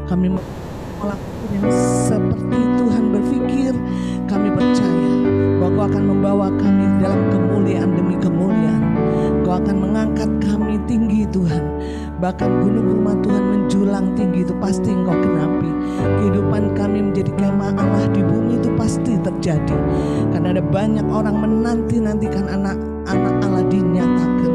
Kami melakukan yang seperti Tuhan berpikir. Kami percaya bahwa Kau akan membawa kami dalam kemuliaan demi kemuliaan. Kau akan mengangkat kami tinggi Tuhan. Bahkan gunung rumah Tuhan menjulang tinggi itu pasti Engkau genapi. Kehidupan kami menjadi kemah Allah di bumi itu pasti terjadi. Karena ada banyak orang menanti-nantikan anak-anak Allah dinyatakan.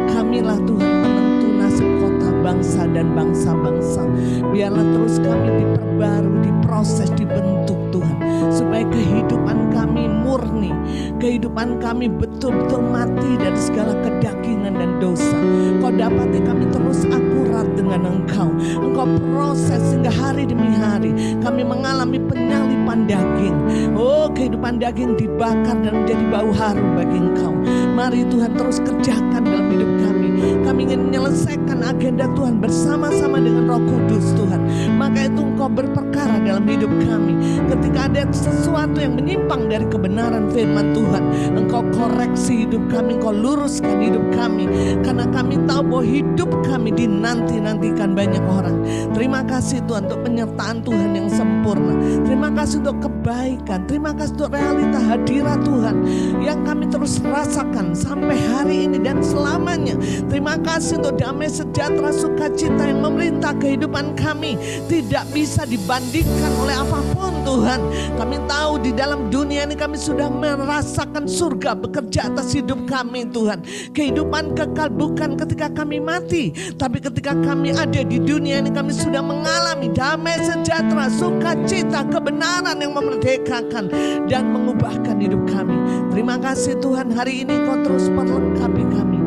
Kamilah Tuhan penentu nasib kota, bangsa dan bangsa-bangsa. Biarlah terus kami diperbarui, diproses, dibentuk Tuhan. Supaya kehidupan kami murni, kehidupan kami betul-betul mati dari segala kedagingan dan dosa. Kau dapati kami terus akurat dengan Engkau. Engkau proses sehingga hari demi hari kami mengalami penyalipan daging. Oh, kehidupan daging dibakar dan menjadi bau harum bagi Engkau. Mari Tuhan terus kerjakan dalam hidup kami. Kami ingin menyelesaikan agenda Tuhan bersama-sama dengan Roh Kudus Tuhan. Maka itu Engkau berperkara dalam hidup kami. Ketika ada sesuatu yang menyimpang dari kebenaran firman Tuhan, Engkau koreksi hidup kami, Engkau luruskan hidup kami. Karena kami tahu bahwa hidup kami dinanti-nantikan banyak orang. Terima kasih Tuhan untuk penyertaan Tuhan yang sempurna. Terima kasih untuk kebaikan. Terima kasih untuk realita hadirat Tuhan yang kami terus rasakan sampai hari ini dan selamanya. Terima kasih untuk damai sejahtera sukacita yang memerintah kehidupan kami. Tidak bisa dibandingkan oleh apapun Tuhan. Kami tahu di dalam dunia ini kami sudah merasakan surga bekerja atas hidup kami Tuhan. Kehidupan kekal bukan ketika kami mati, tapi ketika kami ada di dunia ini kami sudah mengalami damai sejahtera, sukacita, kebenaran yang memerdekakan dan mengubahkan hidup kami. Terima kasih Tuhan, hari ini Kau terus perlengkapi kami.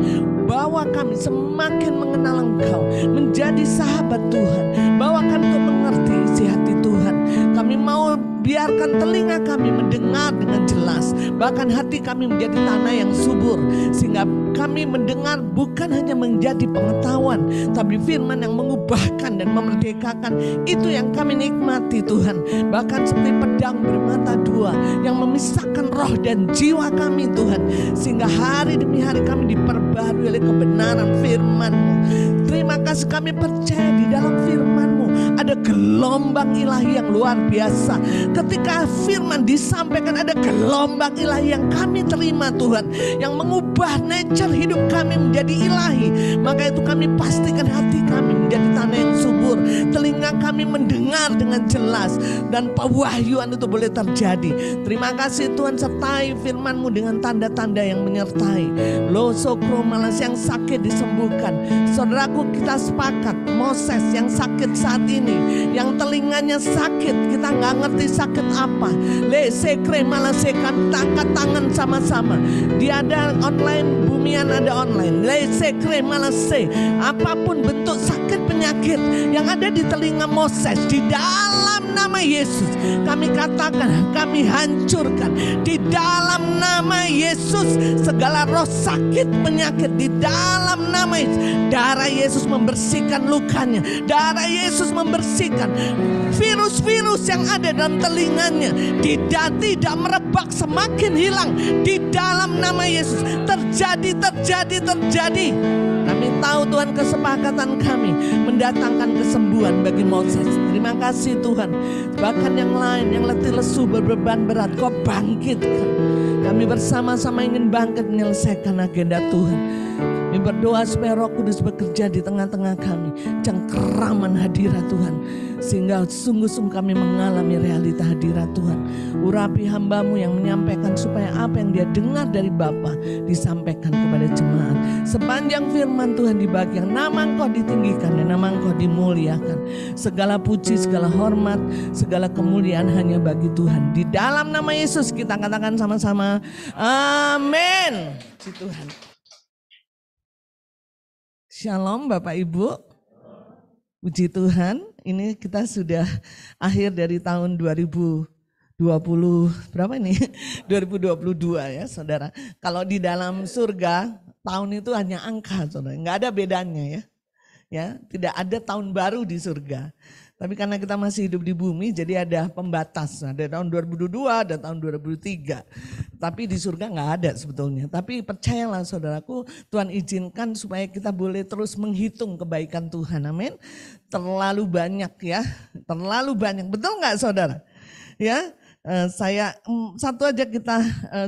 Bawa kami semakin mengenal Engkau, menjadi sahabat Tuhan. Bawa kami untuk mengerti isi hati Tuhan. Kami mau biarkan telinga kami mendengar dengan jelas. Bahkan hati kami menjadi tanah yang subur. Sehingga kami mendengar bukan hanya menjadi pengetahuan, tapi firman yang mengubahkan dan memerdekakan. Itu yang kami nikmati Tuhan. Bahkan seperti pedang bermata dua yang memisahkan roh dan jiwa kami Tuhan. Sehingga hari demi hari kami diperbarui oleh kebenaran firman-Mu. Terima kasih, kami percaya di dalam firman-Mu ada gelombang ilahi yang luar biasa. Ketika firman disampaikan ada gelombang ilahi yang kami terima Tuhan, yang mengubah nature hidup kami menjadi ilahi. Maka itu kami pastikan hati kami menjadi tanah yang subur, telinga kami mendengar dengan jelas, dan pewahyuan itu boleh terjadi. Terima kasih Tuhan, sertai firman-Mu dengan tanda-tanda yang menyertai. Losokro malas yang sakit disembuhkan. Saudaraku, kita sepakat Moses yang sakit saat ini, yang telinganya sakit, kita nggak ngerti sakit apa. Lesekre malah kami angkat tangan sama-sama. Dia ada online, Bumian ada online. Lesekre malah apapun bentuk sakit penyakit yang ada di telinga Moses, di dalam nama Yesus kami katakan, kami hancurkan di dalam nama Yesus. Segala roh sakit penyakit di dalam nama Yesus. Darah Yesus membersihkan lukanya. Darah Yesus membersihkan virus-virus yang ada dalam telinganya. Tidak merebak, semakin hilang di dalam nama Yesus. Terjadi. Kami tahu Tuhan, kesepakatan kami mendatangkan kesembuhan bagi Moses. Terima kasih Tuhan. Bahkan yang lain yang letih lesu berbeban berat, Kau bangkitkan. Kami bersama-sama ingin bangkit menyelesaikan agenda Tuhan. Kami berdoa supaya Roh Kudus bekerja di tengah-tengah kami, cengkeraman hadirat Tuhan, sehingga sungguh-sungguh kami mengalami realita hadirat Tuhan. Urapi hamba-Mu yang menyampaikan supaya apa yang dia dengar dari Bapa disampaikan kepada jemaat. Sepanjang firman Tuhan dibagi, nama Engkau ditinggikan dan nama Engkau dimuliakan. Segala puji, segala hormat, segala kemuliaan hanya bagi Tuhan. Di dalam nama Yesus kita katakan sama-sama, amin. Puji Tuhan. Shalom Bapak Ibu. Puji Tuhan, ini kita sudah akhir dari tahun 2020 berapa ini? 2022 ya Saudara. Kalau di dalam surga tahun itu hanya angka Saudara, enggak ada bedanya ya. Ya, tidak ada tahun baru di surga. Tapi karena kita masih hidup di bumi, jadi ada pembatas. Ada tahun 2022, ada tahun 2003. Tapi di surga nggak ada sebetulnya. Tapi percayalah saudaraku, Tuhan izinkan supaya kita boleh terus menghitung kebaikan Tuhan. Amin. Terlalu banyak ya terlalu banyak. Betul nggak saudara? Ya, saya satu aja kita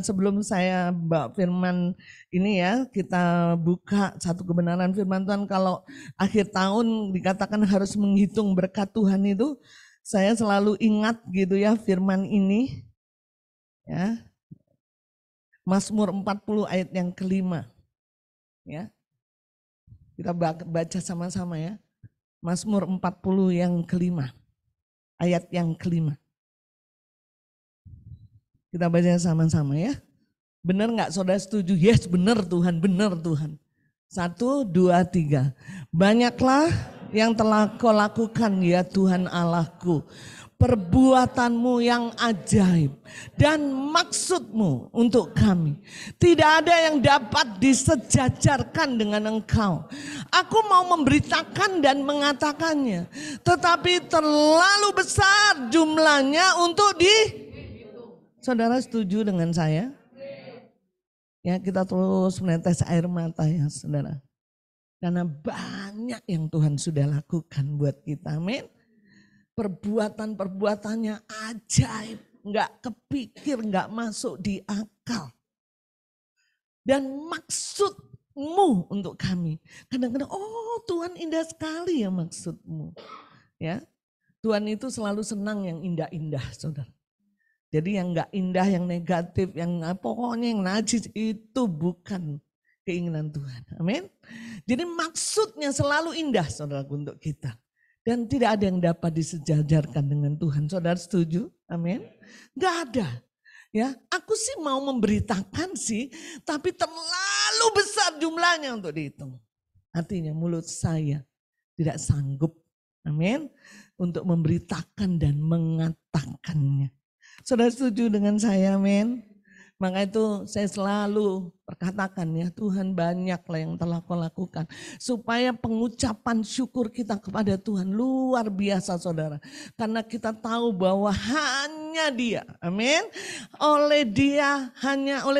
sebelum saya bawa firman ini ya, kita buka satu kebenaran firman Tuhan. Kalau akhir tahun dikatakan harus menghitung berkat Tuhan itu, saya selalu ingat gitu ya firman ini ya. Mazmur 40 ayat yang kelima. Ya. Kita baca sama-sama ya. Mazmur 40 yang kelima. Ayat yang kelima. Kita baca sama-sama ya. Benar nggak saudara setuju? Yes, benar Tuhan, benar Tuhan. 1, 2, 3. Banyaklah yang telah kau lakukan ya Tuhan Allahku. Perbuatanmu yang ajaib dan maksudmu untuk kami. Tidak ada yang dapat disejajarkan dengan engkau. Aku mau memberitakan dan mengatakannya. Tetapi terlalu besar jumlahnya untuk Saudara setuju dengan saya? Ya, kita terus menetes air mata ya saudara. Karena banyak yang Tuhan sudah lakukan buat kita. Amin. Perbuatan-perbuatannya ajaib, nggak kepikir, nggak masuk di akal. Dan maksudmu untuk kami. Kadang-kadang, oh Tuhan indah sekali ya maksudmu. Ya, Tuhan itu selalu senang yang indah-indah, saudara. Jadi yang nggak indah, yang negatif, yang pokoknya yang najis itu bukan keinginan Tuhan. Amin. Jadi maksudnya selalu indah, saudara, untuk kita. Dan tidak ada yang dapat disejajarkan dengan Tuhan. Saudara setuju? Amin. Gak ada. Ya, aku sih mau memberitakan sih, tapi terlalu besar jumlahnya untuk dihitung. Artinya mulut saya tidak sanggup. Amin. Untuk memberitakan dan mengatakannya. Saudara setuju dengan saya? Amin. Maka itu saya selalu perkatakan ya, Tuhan banyaklah yang telah kau lakukan. Supaya pengucapan syukur kita kepada Tuhan luar biasa saudara. Karena kita tahu bahwa hanya Dia, amin. Oleh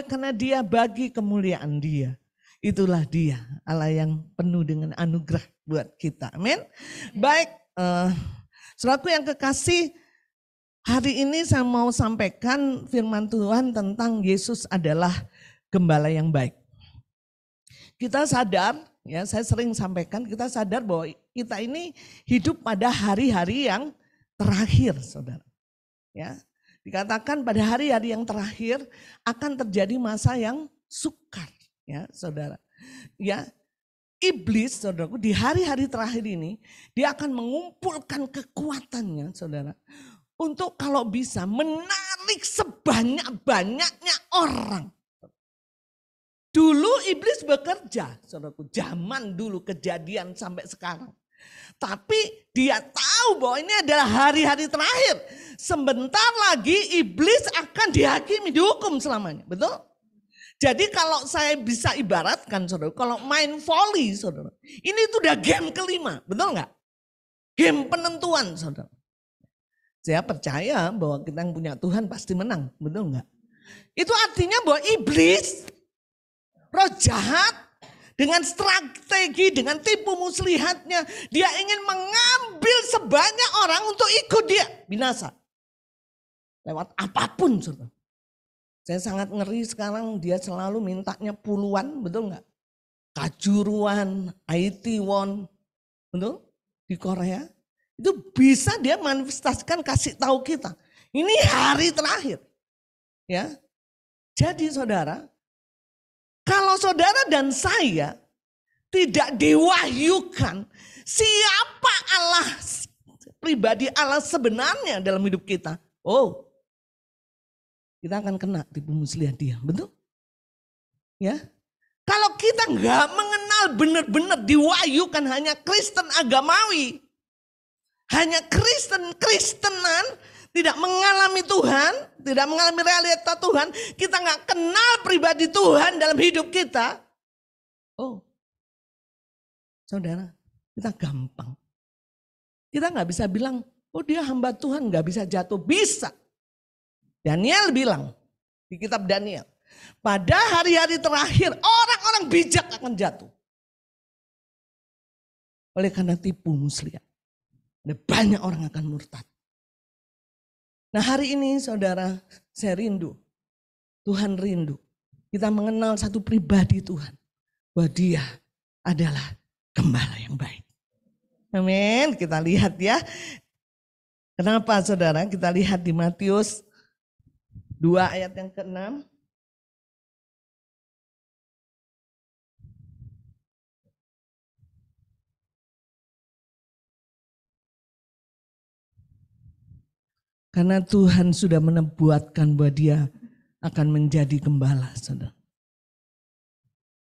karena Dia bagi kemuliaan Dia. Itulah Dia, Allah yang penuh dengan anugerah buat kita, amin. Baik, saudaraku yang kekasih, hari ini saya mau sampaikan firman Tuhan tentang Yesus adalah gembala yang baik. Kita sadar, ya saya sering sampaikan, kita sadar bahwa kita ini hidup pada hari-hari yang terakhir, saudara. Ya, dikatakan pada hari-hari yang terakhir akan terjadi masa yang sukar, ya saudara. Ya, iblis, saudaraku, di hari-hari terakhir ini dia akan mengumpulkan kekuatannya, saudara. Untuk kalau bisa menarik sebanyak-banyaknya orang. Dulu iblis bekerja, saudaraku, zaman dulu kejadian sampai sekarang. Tapi dia tahu bahwa ini adalah hari-hari terakhir. Sebentar lagi iblis akan dihakimi, dihukum selamanya, betul? Jadi kalau saya bisa ibaratkan, saudara, kalau main volley, saudara, ini itu udah game kelima, betul nggak? Game penentuan, saudara. Saya percaya bahwa kita yang punya Tuhan pasti menang, betul enggak? Itu artinya bahwa iblis, roh jahat, dengan strategi, dengan tipu muslihatnya, dia ingin mengambil sebanyak orang untuk ikut dia binasa. Lewat apapun, saudara. Saya sangat ngeri sekarang dia selalu mintanya puluhan, betul enggak? Kajuruan, Itaewon, betul? Di Korea. Itu bisa dia manifestasikan, kasih tahu kita. Ini hari terakhir. Ya. Jadi saudara, kalau saudara dan saya tidak diwahyukan siapa Allah, pribadi Allah sebenarnya dalam hidup kita. Oh, kita akan kena tipu muslihat dia, betul? Ya. Kalau kita nggak mengenal benar-benar diwahyukan hanya Kristen agamawi, hanya Kristenan, tidak mengalami Tuhan, tidak mengalami realita Tuhan, kita nggak kenal pribadi Tuhan dalam hidup kita. Oh, saudara, kita gampang. Kita nggak bisa bilang, oh dia hamba Tuhan nggak bisa jatuh, bisa. Daniel bilang di kitab Daniel, pada hari-hari terakhir orang-orang bijak akan jatuh oleh karena tipu muslihat. banyak orang akan murtad. Nah hari ini saudara, saya rindu, Tuhan rindu. Kita mengenal satu pribadi Tuhan, bahwa Dia adalah gembala yang baik. Amin, kita lihat ya. Kenapa saudara? Kita lihat di Matius 2 ayat yang ke-6. Karena Tuhan sudah menubuatkan bahwa Dia akan menjadi gembala, saudara.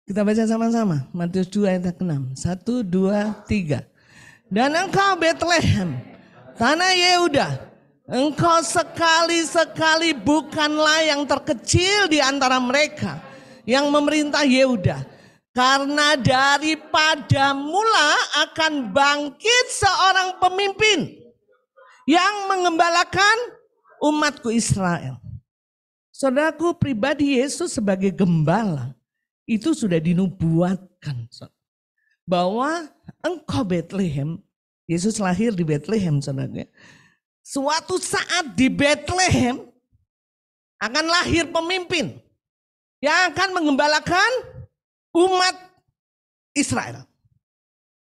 Kita baca sama-sama, Matius 2 ayat ke-6. 1, 2, 3. Dan engkau Betlehem, tanah Yehuda, engkau sekali-sekali bukanlah yang terkecil di antara mereka yang memerintah Yehuda. Karena daripada mula akan bangkit seorang pemimpin yang mengembalakan umatku Israel. Saudaraku, pribadi Yesus sebagai gembala itu sudah dinubuatkan. Bahwa engkau Betlehem, Yesus lahir di Betlehem saudara. Suatu saat di Betlehem akan lahir pemimpin yang akan mengembalakan umat Israel.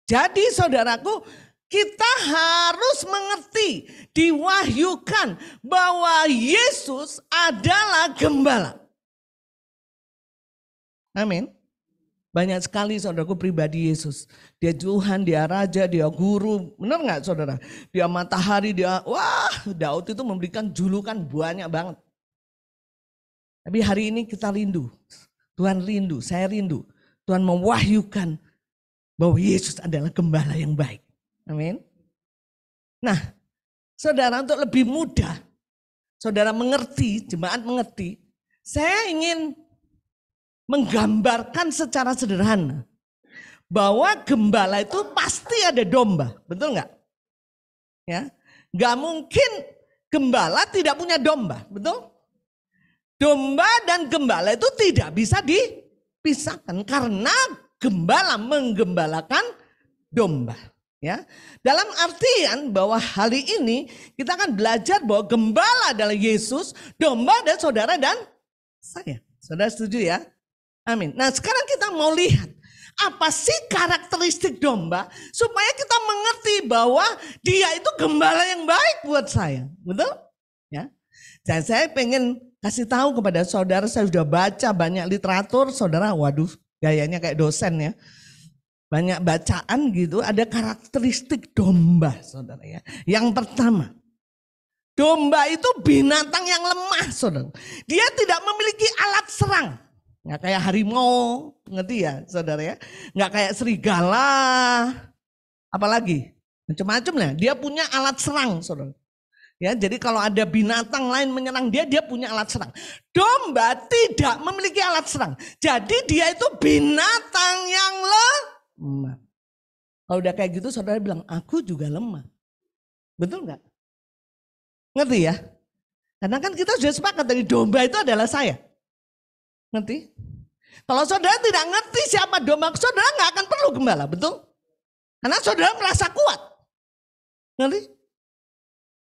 Jadi saudaraku, kita harus mengerti, diwahyukan bahwa Yesus adalah gembala. Amin. Banyak sekali saudaraku pribadi Yesus. Dia Tuhan, dia Raja, dia Guru. Benar gak saudara? Dia matahari, Daud itu memberikan julukan banyak banget. Tapi hari ini kita rindu. Tuhan rindu, saya rindu. Tuhan mewahyukan bahwa Yesus adalah gembala yang baik. Amin. Nah, saudara, untuk lebih mudah, saudara mengerti, jemaat mengerti, saya ingin menggambarkan secara sederhana bahwa gembala itu pasti ada domba, betul nggak? Ya, nggak mungkin gembala tidak punya domba, betul? Domba dan gembala itu tidak bisa dipisahkan karena gembala menggembalakan domba. Ya, dalam artian bahwa hari ini kita akan belajar bahwa gembala adalah Yesus, domba adalah saudara dan saya. Saudara setuju ya? Amin. Nah sekarang kita mau lihat apa sih karakteristik domba supaya kita mengerti bahwa dia itu gembala yang baik buat saya. Betul? Ya. Dan saya pengen kasih tahu kepada saudara, saya sudah baca banyak literatur, saudara, waduh gayanya kayak dosen ya. Banyak bacaan gitu, ada karakteristik domba saudara ya. Yang pertama, domba itu binatang yang lemah saudara. Dia tidak memiliki alat serang. Nggak kayak harimau, ngerti ya saudara ya. Nggak kayak serigala, apalagi macam-macam lah. Dia punya alat serang saudara. Ya, jadi kalau ada binatang lain menyerang dia, dia punya alat serang. Domba tidak memiliki alat serang. Jadi dia itu binatang yang lemah. Kalau udah kayak gitu saudara bilang, aku juga lemah. Betul nggak? Ngerti ya? Karena kan kita sudah sepakat dari domba itu adalah saya. Ngerti? Kalau saudara tidak ngerti siapa domba, saudara nggak akan perlu gembala, betul? Karena saudara merasa kuat. Ngerti?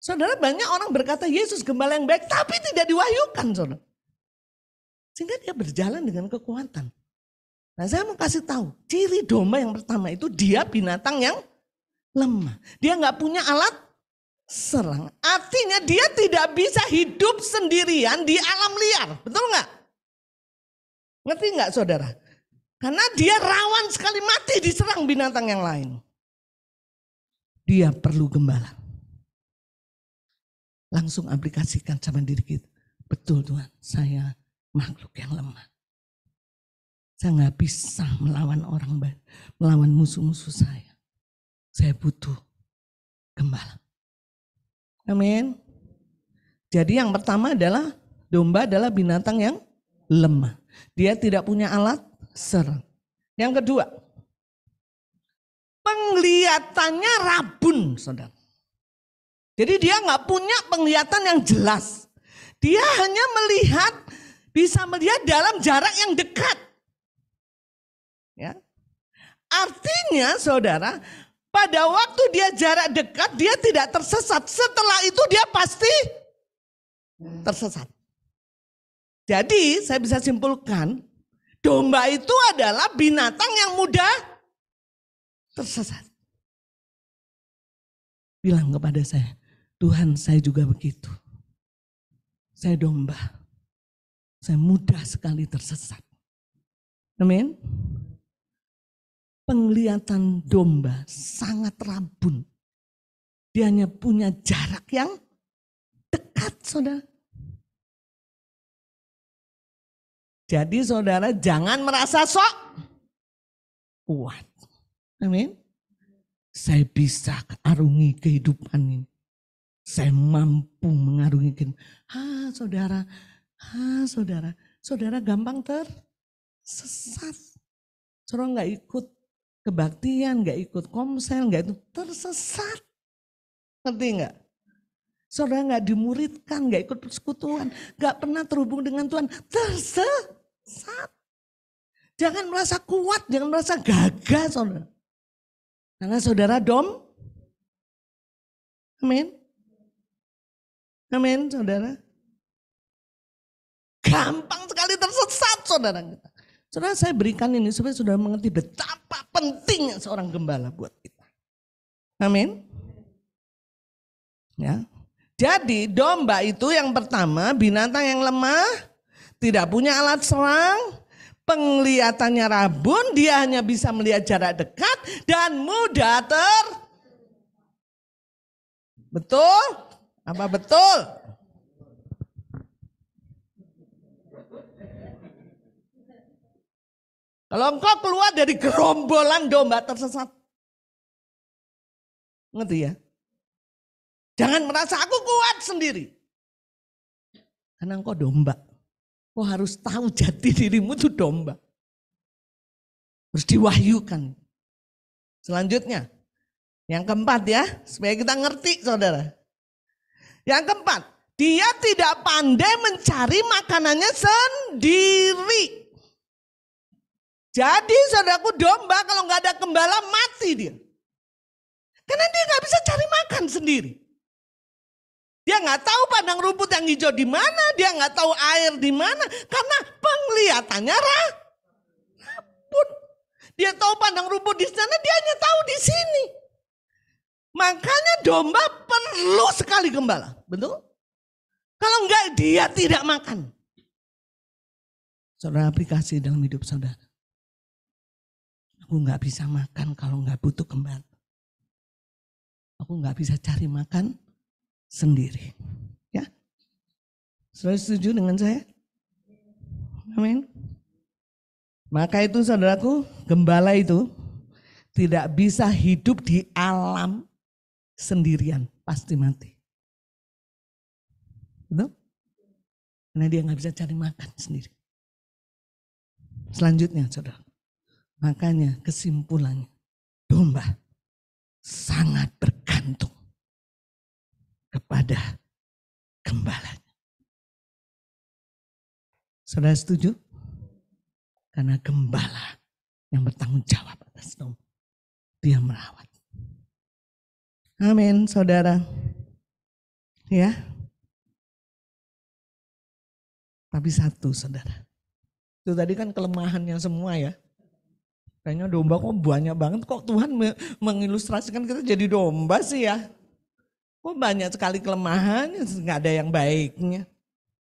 Saudara, banyak orang berkata Yesus gembala yang baik, tapi tidak diwahyukan saudara. Sehingga dia berjalan dengan kekuatan. Nah saya mau kasih tahu, ciri domba yang pertama itu dia binatang yang lemah. Dia nggak punya alat serang. Artinya dia tidak bisa hidup sendirian di alam liar, betul nggak? Ngerti nggak saudara? Karena dia rawan sekali mati diserang binatang yang lain. Dia perlu gembala. Langsung aplikasikan sama diri kita. Betul Tuhan, saya makhluk yang lemah. Saya nggak bisa melawan orang baik, melawan musuh-musuh saya. Saya butuh gembala. Amin. Jadi yang pertama adalah domba adalah binatang yang lemah. Dia tidak punya alat serang. Yang kedua, penglihatannya rabun, saudara. Jadi dia nggak punya penglihatan yang jelas. Dia hanya bisa melihat dalam jarak yang dekat. Ya. Artinya saudara, Pada waktu dia jarak dekat, dia tidak tersesat. Setelah itu dia pasti tersesat. Jadi saya bisa simpulkan, domba itu adalah binatang yang mudah tersesat. Bilang kepada saya, Tuhan, saya juga begitu. Saya domba. Saya mudah sekali tersesat. Amin. Penglihatan domba sangat rabun. Dia hanya punya jarak yang dekat, saudara. Jadi saudara jangan merasa sok kuat. Amin. Saya bisa arungi kehidupan ini. Saya mampu mengarungi kehidupan. Saudara. Saudara gampang tersesat. Saudara nggak ikut kebaktian, nggak ikut komsel, nggak itu tersesat. Ngerti nggak? Saudara nggak dimuridkan, nggak ikut persekutuan, nggak pernah terhubung dengan Tuhan, tersesat. Jangan merasa kuat, jangan merasa gagah, saudara. Karena saudara amin. Amin, saudara. Gampang sekali tersesat, saudara. Saudara, saya berikan ini supaya saudara mengerti betapa pentingnya seorang gembala buat kita. Amin. Ya. Jadi domba itu yang pertama, binatang yang lemah, tidak punya alat serang, penglihatannya rabun, dia hanya bisa melihat jarak dekat dan mudah Betul? Apa betul? Kalau engkau keluar dari gerombolan domba tersesat. Ngerti ya? Jangan merasa aku kuat sendiri. Karena engkau domba. Kau harus tahu jati dirimu itu domba. Harus diwahyukan. Selanjutnya. Yang keempat ya. Supaya kita ngerti saudara. Yang keempat. Dia tidak pandai mencari makanannya sendiri. Jadi saudaraku domba kalau nggak ada gembala mati dia. Karena dia nggak bisa cari makan sendiri. Dia nggak tahu padang rumput yang hijau di mana, dia nggak tahu air di mana, karena penglihatannya rabun. Dia tahu padang rumput di sana, dia hanya tahu di sini. Makanya domba perlu sekali gembala, betul? Kalau enggak dia tidak makan. Saudara aplikasi dalam hidup saudara. Aku nggak bisa makan kalau nggak butuh gembala. Aku nggak bisa cari makan sendiri. Ya, saudara setuju dengan saya? Amin. Maka itu saudaraku, gembala itu tidak bisa hidup di alam sendirian, pasti mati. Betul? Karena dia nggak bisa cari makan sendiri. Selanjutnya saudara, makanya kesimpulannya, domba sangat bergantung kepada gembalanya. Saudara setuju? Karena gembala yang bertanggung jawab atas domba. Dia merawat. Amin, saudara. Ya. Tapi satu, saudara. Itu tadi kan kelemahannya semua ya. Kayaknya domba kok banyak banget. Kok Tuhan mengilustrasikan kita jadi domba sih ya. Kok banyak sekali kelemahannya, nggak ada yang baiknya.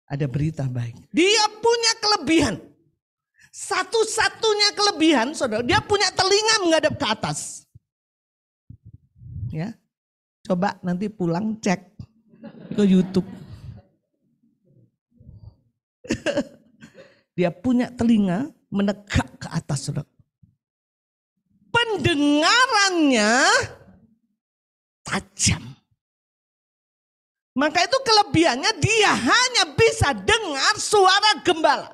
Ada berita baik. Dia punya kelebihan. Satu-satunya kelebihan, saudara, dia punya telinga menghadap ke atas. Ya, coba nanti pulang cek ke YouTube. Dia punya telinga menegak ke atas, saudara. Pendengarannya tajam. Maka itu kelebihannya dia hanya bisa dengar suara gembala.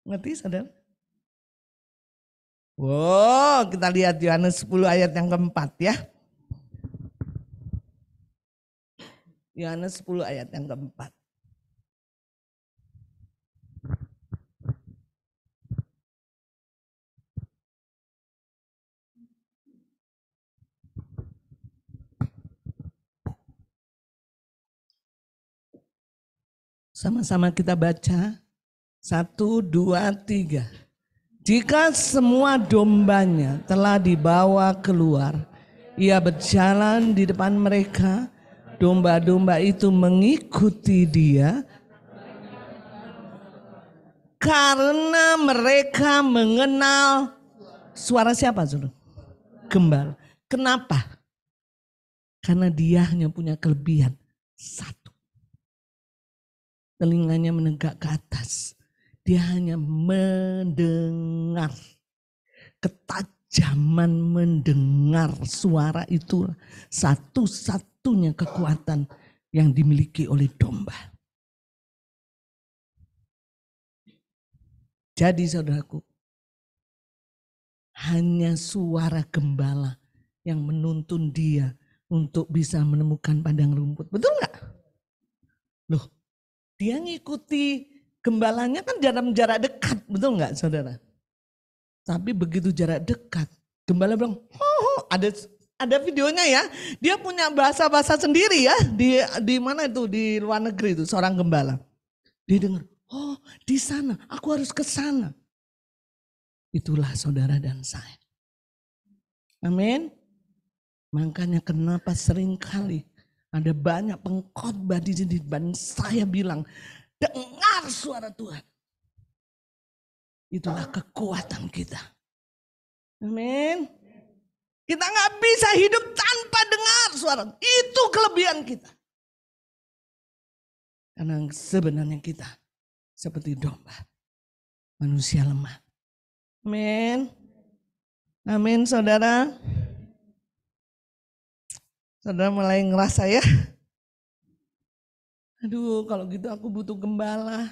Ngerti saudara? Wow, kita lihat Yohanes 10 ayat yang keempat ya. Yohanes 10 ayat yang keempat. Sama-sama kita baca. 1, 2, 3. Jika semua dombanya telah dibawa keluar, ia berjalan di depan mereka, domba-domba itu mengikuti dia, karena mereka mengenal suara siapa, saudara? Gembala. Kenapa? Karena dia hanya punya kelebihan satu. Telinganya menegak ke atas. Dia hanya mendengar. Ketajaman mendengar suara itu satu-satunya kekuatan yang dimiliki oleh domba. Jadi saudaraku, hanya suara gembala yang menuntun dia untuk bisa menemukan padang rumput. Betul nggak? Loh, dia ngikuti gembalanya kan dalam jarak dekat, betul nggak saudara? Tapi begitu jarak dekat, gembala bilang, ada videonya ya. Dia punya bahasa-bahasa sendiri ya, di mana itu, di luar negeri itu seorang gembala. Dia dengar, oh di sana, aku harus ke sana. Itulah saudara dan saya. Amin. Makanya kenapa seringkali ada banyak pengkhotbah di sini dan saya bilang, dengar suara Tuhan. Itulah kekuatan kita. Amin. Kita nggak bisa hidup tanpa dengar suara. Itu kelebihan kita. Karena sebenarnya kita seperti domba. Manusia lemah. Amin. Amin saudara. Saudara mulai ngerasa ya. Aduh kalau gitu aku butuh gembala.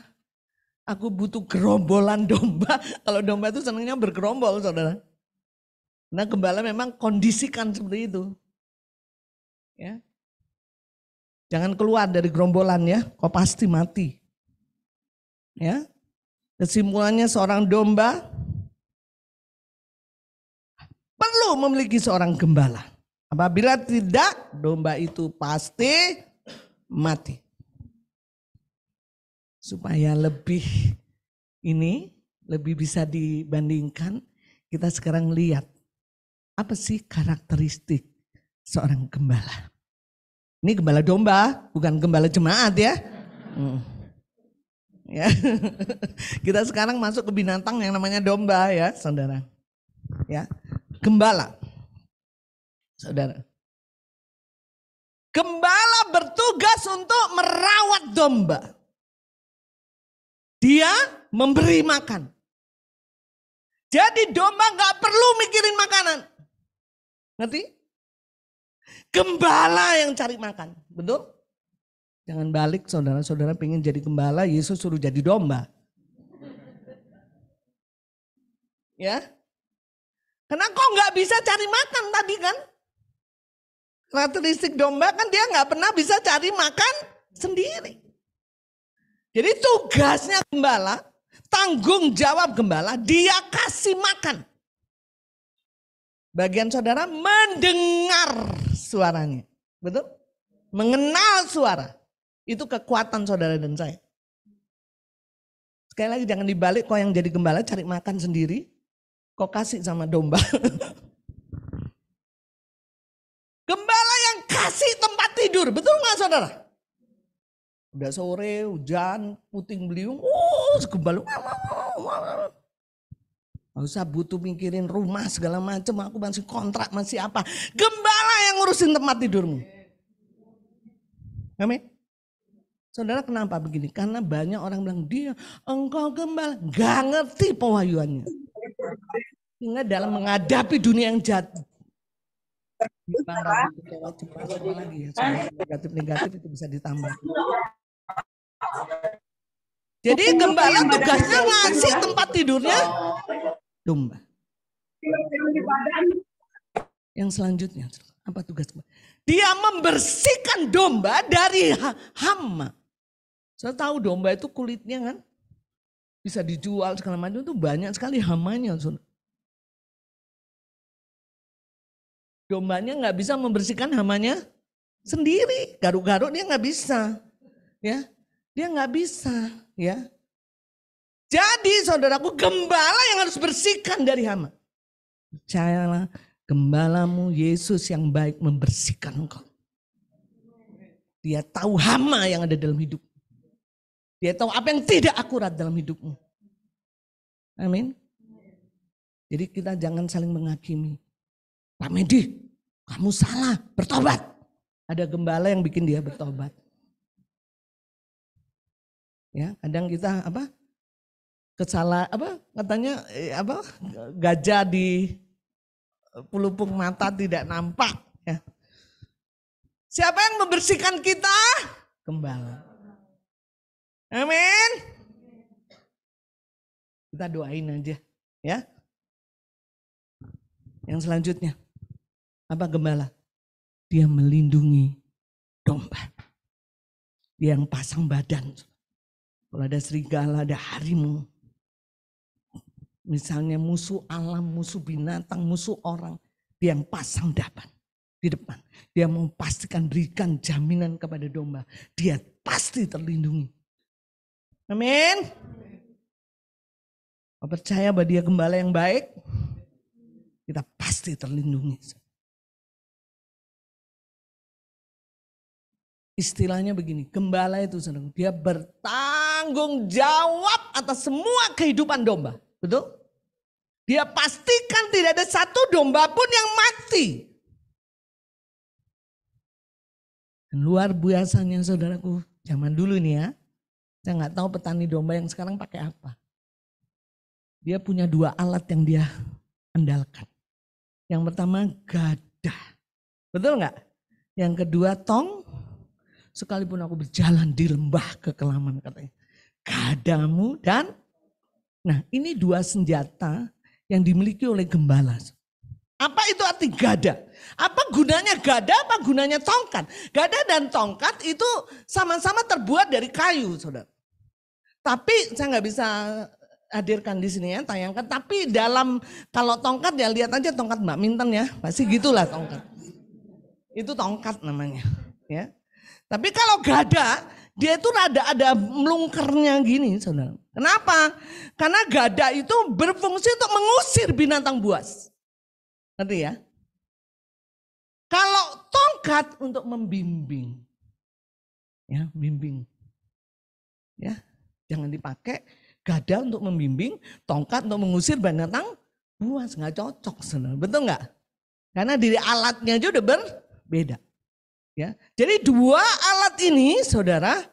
Aku butuh gerombolan domba. Kalau domba itu senangnya bergerombol saudara. Nah gembala memang kondisikan seperti itu. Ya. Jangan keluar dari gerombolan ya, kau pasti mati. Ya. Kesimpulannya seorang domba perlu memiliki seorang gembala. Apabila tidak, domba itu pasti mati. Supaya lebih bisa dibandingkan, kita sekarang lihat apa sih karakteristik seorang gembala. Ini gembala domba, bukan gembala jemaat ya. Ya. Kita sekarang masuk ke binatang yang namanya domba ya, saudara. Ya, gembala, saudara. Gembala bertugas untuk merawat domba. Dia memberi makan. Jadi domba gak perlu mikirin makanan. Ngerti? Gembala yang cari makan. Betul? Jangan balik saudara-saudara pengen jadi gembala, Yesus suruh jadi domba. Ya? Karena kok gak bisa cari makan tadi kan? Karakteristik domba kan dia gak pernah bisa cari makan sendiri. Jadi tugasnya gembala, tanggung jawab gembala, dia kasih makan. Bagian saudara mendengar suaranya. Betul? Mengenal suara. Itu kekuatan saudara dan saya. Sekali lagi jangan dibalik, kau yang jadi gembala cari makan sendiri, kau kasih sama domba. Gembala yang kasih tempat tidur, betul nggak saudara? Udah sore, hujan, puting beliung, gembala. Gak usah butuh mikirin rumah segala macam, aku masih kontrak, masih apa. Gembala yang ngurusin tempat tidurmu. Amin. Saudara kenapa begini? Karena banyak orang bilang, dia engkau gembala. Gak ngerti pewahyuannya. Sehingga dalam menghadapi dunia yang jahat. Negatif-negatif itu bisa ditambah. Jadi gembala tugasnya ngasih tempat tidurnya domba. Yang selanjutnya, apa tugas domba? Dia membersihkan domba dari hama. Saya tahu domba itu kulitnya kan bisa dijual segala macam, itu banyak sekali hamanya. Dombanya nggak bisa membersihkan hamanya sendiri, garuk-garuk dia nggak bisa, ya. Dia nggak bisa, ya. Jadi saudaraku, gembala yang harus bersihkan dari hama. Percayalah, gembalamu Yesus yang baik membersihkan engkau. Dia tahu hama yang ada dalam hidup. Dia tahu apa yang tidak akurat dalam hidupmu. Amin. Jadi kita jangan saling menghakimi. Pak Medi, kamu salah, bertobat. Ada gembala yang bikin dia bertobat. Ya, kadang kita katanya gajah di pelupung mata tidak nampak, ya. Siapa yang membersihkan kita? Gembala. Amin. Kita doain aja, ya. Yang selanjutnya, apa gembala? Dia melindungi domba. Dia yang pasang badan. Kalau ada serigala, ada harimau. Misalnya musuh alam, musuh binatang, musuh orang. Dia yang pasang dapan di depan. Dia mau pastikan berikan jaminan kepada domba. Dia pasti terlindungi. Amin. Kau percaya bahwa dia gembala yang baik? Kita pasti terlindungi. Istilahnya begini, gembala itu dia bertanggung jawab atas semua kehidupan domba. Betul? Dia pastikan tidak ada satu domba pun yang mati. Luar biasanya saudaraku, zaman dulu nih ya. Saya nggak tahu petani domba yang sekarang pakai apa. Dia punya 2 alat yang dia andalkan. Yang pertama gada. Betul nggak? Yang kedua tong. Sekalipun aku berjalan di lembah kekelaman katanya. Gadamu dan, nah ini 2 senjata yang dimiliki oleh gembala. Apa itu arti gada? Apa gunanya gada, apa gunanya tongkat? Gada dan tongkat itu sama-sama terbuat dari kayu, saudara. Tapi saya nggak bisa hadirkan di sini ya, tayangkan. Tapi kalau tongkat ya lihat aja tongkat Mbak Minten ya, pasti gitulah tongkat. Itu tongkat namanya, ya. Tapi kalau gada, dia itu ada melungkernya gini, saudara. Kenapa? Karena gada itu berfungsi untuk mengusir binatang buas. Ngerti ya? Kalau tongkat untuk membimbing. Ya, bimbing. Ya, jangan dipakai gada untuk membimbing, tongkat untuk mengusir binatang buas. Nggak cocok, saudara. Betul nggak? Karena diri alatnya aja udah berbeda. Ya, jadi 2 alat ini, saudara,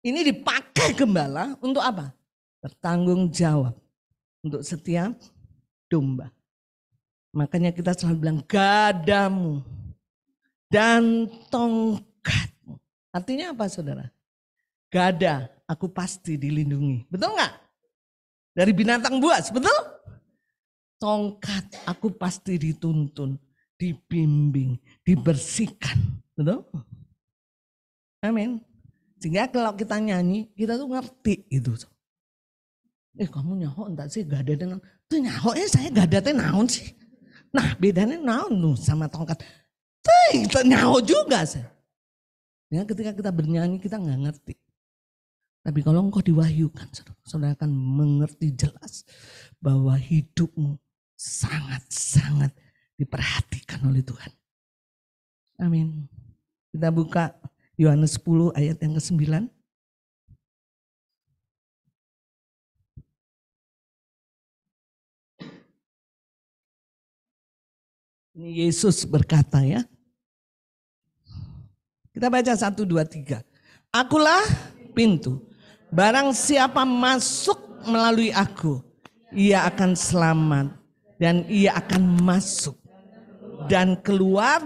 ini dipakai gembala untuk apa? Bertanggung jawab untuk setiap domba. Makanya kita selalu bilang gadamu dan tongkatmu. Artinya apa, saudara? Gada, aku pasti dilindungi. Betul nggak? Dari binatang buas, betul? Tongkat, aku pasti dituntun, dibimbing, dibersihkan. Betul? Amin. Sehingga kalau kita nyanyi, kita tuh ngerti itu. Kamu nyahok enggak sih gada dengan tuh nyahoknya saya gada teh naon sih. Nah bedanya naon tuh sama tongkat. Tuh nyahok juga sih. Ya, ketika kita bernyanyi kita nggak ngerti. Tapi kalau engkau diwahyukan, saudara akan mengerti jelas bahwa hidupmu sangat-sangat diperhatikan oleh Tuhan. Amin. Kita buka Yohanes 10 ayat yang ke-9. Ini Yesus berkata ya. Kita baca 1, 2, 3. Akulah pintu. Barang siapa masuk melalui aku, ia akan selamat. Dan ia akan masuk dan keluar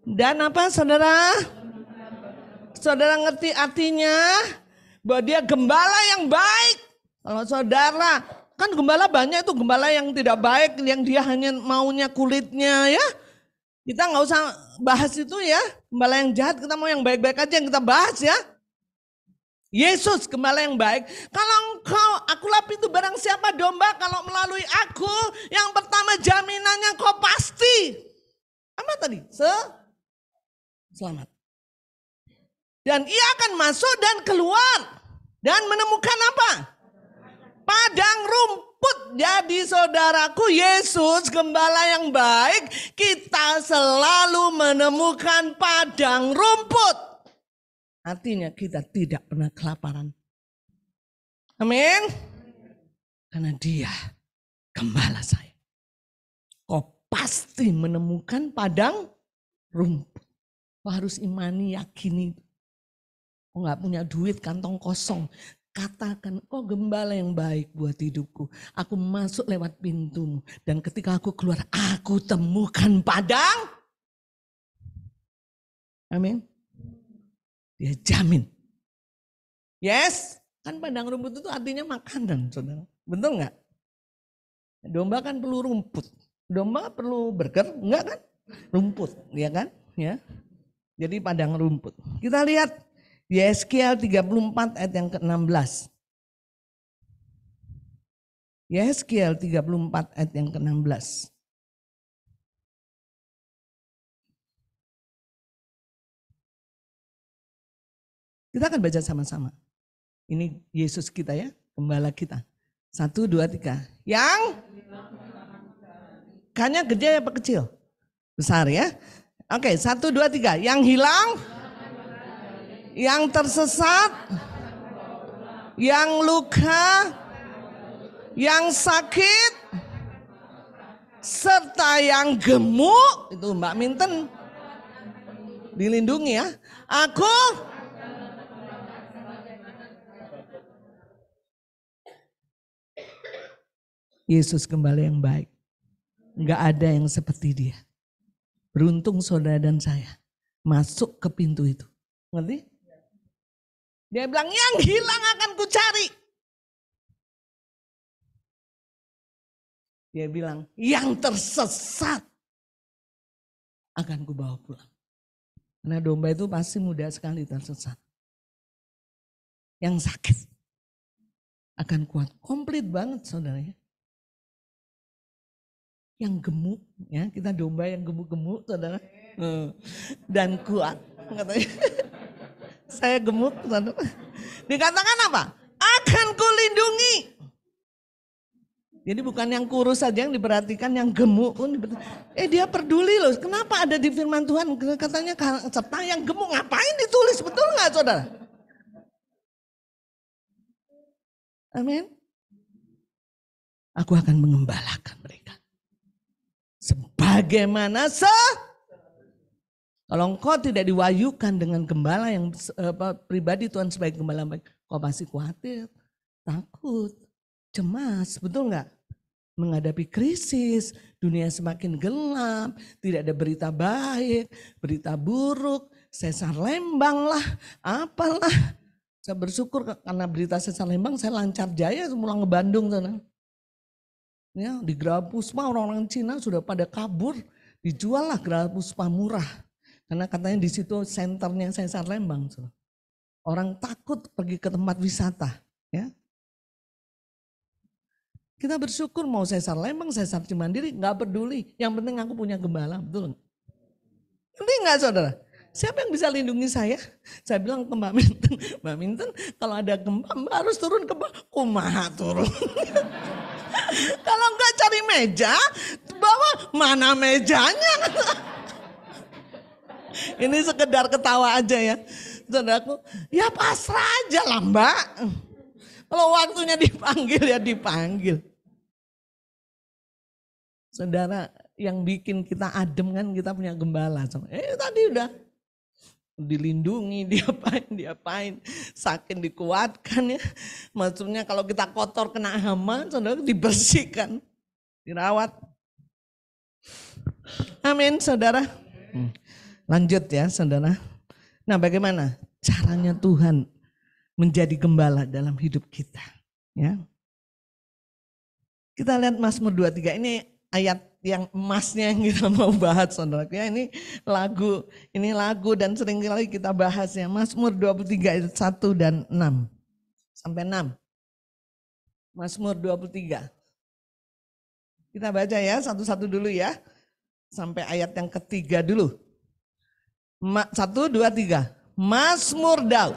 dan apa saudara? Saudara ngerti artinya? Bahwa dia gembala yang baik. Kalau saudara, kan gembala banyak itu gembala yang tidak baik, yang dia hanya maunya kulitnya ya. Kita nggak usah bahas itu ya. Gembala yang jahat, kita mau yang baik-baik aja yang kita bahas ya. Yesus gembala yang baik. Kalau engkau, akulah pintu, barang siapa domba kalau melalui aku, yang pertama jaminannya kau pasti. Apa tadi? Selamat. Dan ia akan masuk dan keluar. Dan menemukan apa? Padang rumput. Jadi saudaraku, Yesus gembala yang baik, kita selalu menemukan padang rumput. Artinya kita tidak pernah kelaparan. Amin. Karena dia gembala saya. Kau pasti menemukan padang rumput. Kau harus imani, yakini. Kau gak punya duit, kantong kosong. Katakan, kau gembala yang baik buat hidupku. Aku masuk lewat pintumu. Dan ketika aku keluar, aku temukan padang. Amin. Dia jamin. Yes. Kan padang rumput itu artinya makanan, saudara. Betul gak? Domba kan perlu rumput. Domba perlu burger, enggak kan? Rumput, ya kan? Ya. Jadi padang rumput. Kita lihat Yeskiel 34 ayat yang ke-16. Yeskiel 34 ayat yang ke-16. Kita akan baca sama-sama. Ini Yesus kita ya, gembala kita. 1, 2, 3. Yang ikannya gede apa kecil? Besar ya. Oke, 1, 2, 3. Yang hilang, yang tersesat, yang luka, yang sakit, serta yang gemuk. Itu Mbak Minten dilindungi ya. Aku Yesus gembala yang baik. Enggak ada yang seperti dia. Beruntung saudara dan saya masuk ke pintu itu. Ngerti? Dia bilang yang hilang akan kucari. Dia bilang yang tersesat akan kubawa pulang. Karena domba itu pasti mudah sekali tersesat. Yang sakit akan kuat. Komplit banget saudaranya. Yang gemuk, ya kita domba yang gemuk-gemuk saudara. Dan kuat. Katanya. Saya gemuk saudara. Dikatakan apa? Akan kulindungi. Jadi bukan yang kurus saja yang diperhatikan, yang gemuk pun dia peduli loh. Kenapa ada di firman Tuhan katanya serta yang gemuk, ngapain ditulis, betul nggak saudara? Amin. Aku akan mengembalakan mereka. Sebagaimana kalau engkau tidak diwahyukan dengan gembala yang pribadi Tuhan sebagai gembala baik, kau pasti khawatir, takut, cemas, betul nggak? Menghadapi krisis, dunia semakin gelap, tidak ada berita baik, berita buruk, sesar Lembang lah, apalah. Saya bersyukur karena berita sesar Lembang saya lancar jaya pulang ke Bandung sana. Ya, di Geraha Puspa orang-orang Cina sudah pada kabur, dijual lah Geraha Puspa murah. Karena katanya di situ senternya sesar Lembang. Orang takut pergi ke tempat wisata, ya. Kita bersyukur mau sesar Lembang, sesar Cimandiri, nggak peduli. Yang penting aku punya gembala, betul? Penting nggak saudara? Siapa yang bisa lindungi saya? Saya bilang ke Mbak Minten, Mbak Minten kalau ada gempa Mbak harus turun ke bawah. Kumaha turun? Kalau enggak cari meja, bawah mana mejanya? Ini sekedar ketawa aja ya. Saudaraku, ya pasrah aja lah Mbak. Kalau waktunya dipanggil ya dipanggil. Saudara, yang bikin kita adem kan kita punya gembala. Tadi udah dilindungi, diapain, sakit dikuatkan ya. Maksudnya kalau kita kotor kena hama, saudara dibersihkan, dirawat. Amin saudara. Lanjut ya saudara. Nah bagaimana caranya Tuhan menjadi gembala dalam hidup kita. Ya. Kita lihat Mazmur 23, ini ayat yang emasnya yang kita mau bahas saudara. Ya, ini lagu dan sering kali kita bahas ya. Mazmur 23 ayat 1 dan 6 sampai 6. Mazmur 23. Kita baca ya satu-satu dulu ya. Sampai ayat yang ketiga dulu. 1, 2, 3. Mazmur Daud,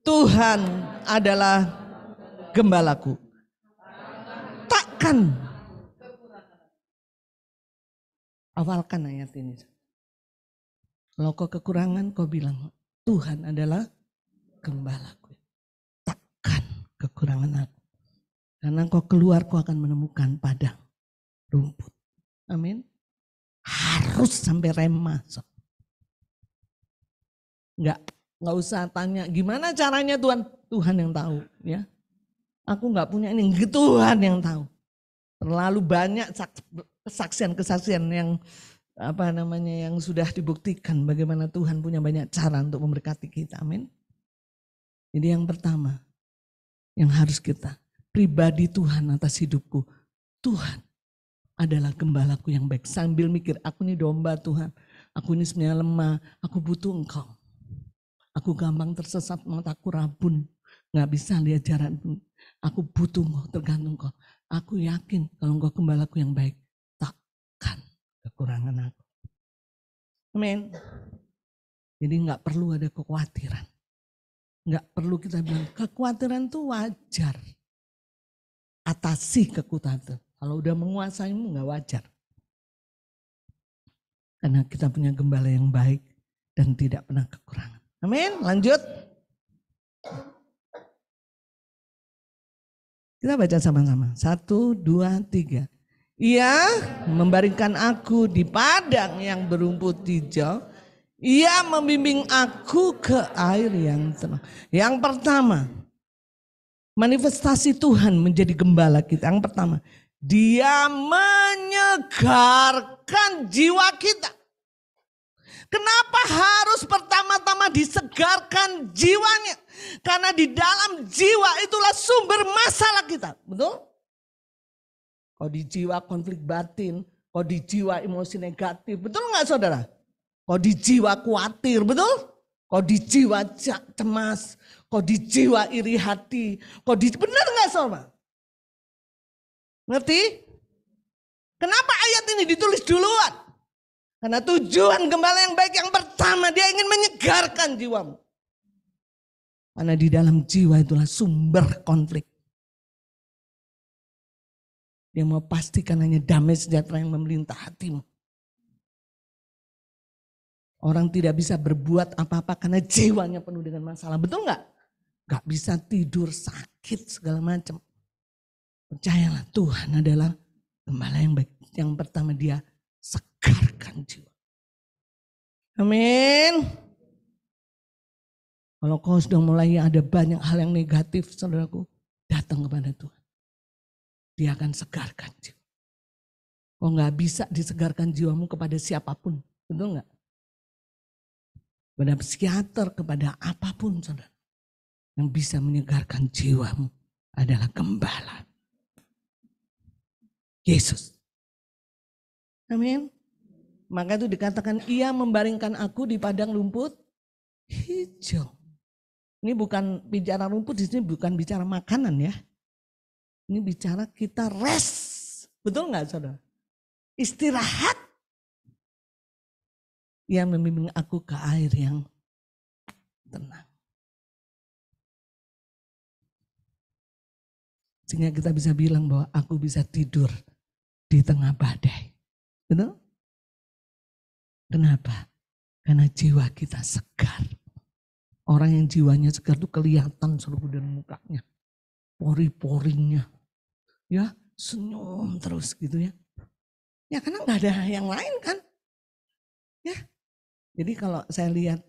Tuhan adalah gembalaku. Takkan. Awalkan ayat ini. Kalau kau kekurangan, kau bilang Tuhan adalah gembalaku. Takkan kekurangan aku. Karena kau keluar, kau akan menemukan padang rumput. Amin. Harus sampai rema. Nggak usah tanya gimana caranya Tuhan. Tuhan yang tahu ya. Aku nggak punya ini, Tuhan yang tahu. Terlalu banyak kesaksian-kesaksian yang yang sudah dibuktikan bagaimana Tuhan punya banyak cara untuk memberkati kita. Amin. Jadi yang pertama yang harus kita pribadi Tuhan atas hidupku. Tuhan adalah gembalaku yang baik. Sambil mikir aku ini domba Tuhan. Aku ini sebenarnya lemah. Aku butuh Engkau. Aku gampang tersesat, mataku rabun. Gak bisa lihat jalan. Aku butuh Engkau, tergantung Engkau. Aku yakin kalau Engkau gembalaku yang baik. Takkan kekurangan aku. Amin. Jadi gak perlu ada kekhawatiran. Gak perlu kita bilang kekhawatiran itu wajar. Atasi kekhawatiran. Kalau udah menguasaimu gak wajar. Karena kita punya gembala yang baik dan tidak pernah kekurangan. Amin. Lanjut. Kita baca sama-sama. 1, 2, 3. Ia membaringkan aku di padang yang berumput hijau. Ia membimbing aku ke air yang tenang. Yang pertama, manifestasi Tuhan menjadi gembala kita. Yang pertama, Dia menyegarkan jiwa kita. Kenapa harus pertama-tama disegarkan jiwanya? Karena di dalam jiwa itulah sumber masalah kita. Betul? Kalau di jiwa konflik batin, kalau di jiwa emosi negatif. Betul nggak saudara? Kalau di jiwa khawatir, betul? Kalau di jiwa cemas, kalau di jiwa iri hati. Benar nggak saudara? Ngerti? Kenapa ayat ini ditulis duluan? Karena tujuan gembala yang baik yang pertama, dia ingin menyegarkan jiwamu. Karena di dalam jiwa itulah sumber konflik. Dia mau pastikan hanya damai sejahtera yang memelintah hatimu. Orang tidak bisa berbuat apa-apa karena jiwanya penuh dengan masalah. Betul nggak? Gak bisa tidur, sakit, segala macam. Percayalah Tuhan adalah gembala yang baik. Yang pertama dia segarkan jiwa. Amin. Kalau kau sudah mulai ada banyak hal yang negatif, saudaraku, datang kepada Tuhan. Dia akan segarkan jiwa. Kau gak bisa disegarkan jiwamu kepada siapapun, betul gak? Kepada psikiater, kepada apapun, saudara. Yang bisa menyegarkan jiwamu adalah gembala. Yesus. Amin. Maka itu dikatakan ia membaringkan aku di padang rumput hijau. Ini bukan bicara rumput, di sini bukan bicara makanan ya. Ini bicara kita rest. Betul nggak saudara? Istirahat. Ia membimbing aku ke air yang tenang. Sehingga kita bisa bilang bahwa aku bisa tidur di tengah badai. Betul? Kenapa? Karena jiwa kita segar. Orang yang jiwanya segar itu kelihatan seluruh dari mukanya. Pori-porinya. Ya senyum terus gitu ya. Ya karena gak ada yang lain kan. Ya. Jadi kalau saya lihat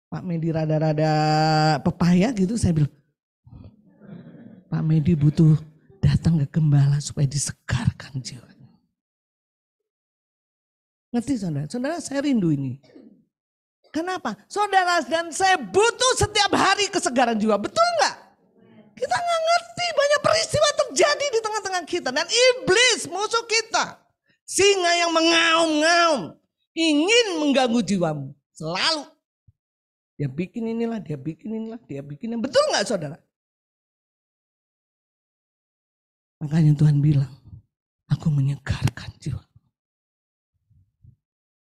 Pak Medi rada-rada pepaya gitu, saya bilang Pak Medi butuh datang ke gembala supaya disegarkan jiwa. Ngerti saudara? Saudara saya rindu ini. Kenapa? Saudara dan saya butuh setiap hari kesegaran jiwa. Betul nggak? Kita nggak ngerti banyak peristiwa terjadi di tengah-tengah kita. Dan iblis musuh kita. Singa yang mengaum-ngaum. Ingin mengganggu jiwamu. Selalu. Dia bikin inilah, dia bikin inilah, dia bikin inilah. Betul nggak saudara? Makanya Tuhan bilang, aku menyegarkan jiwa.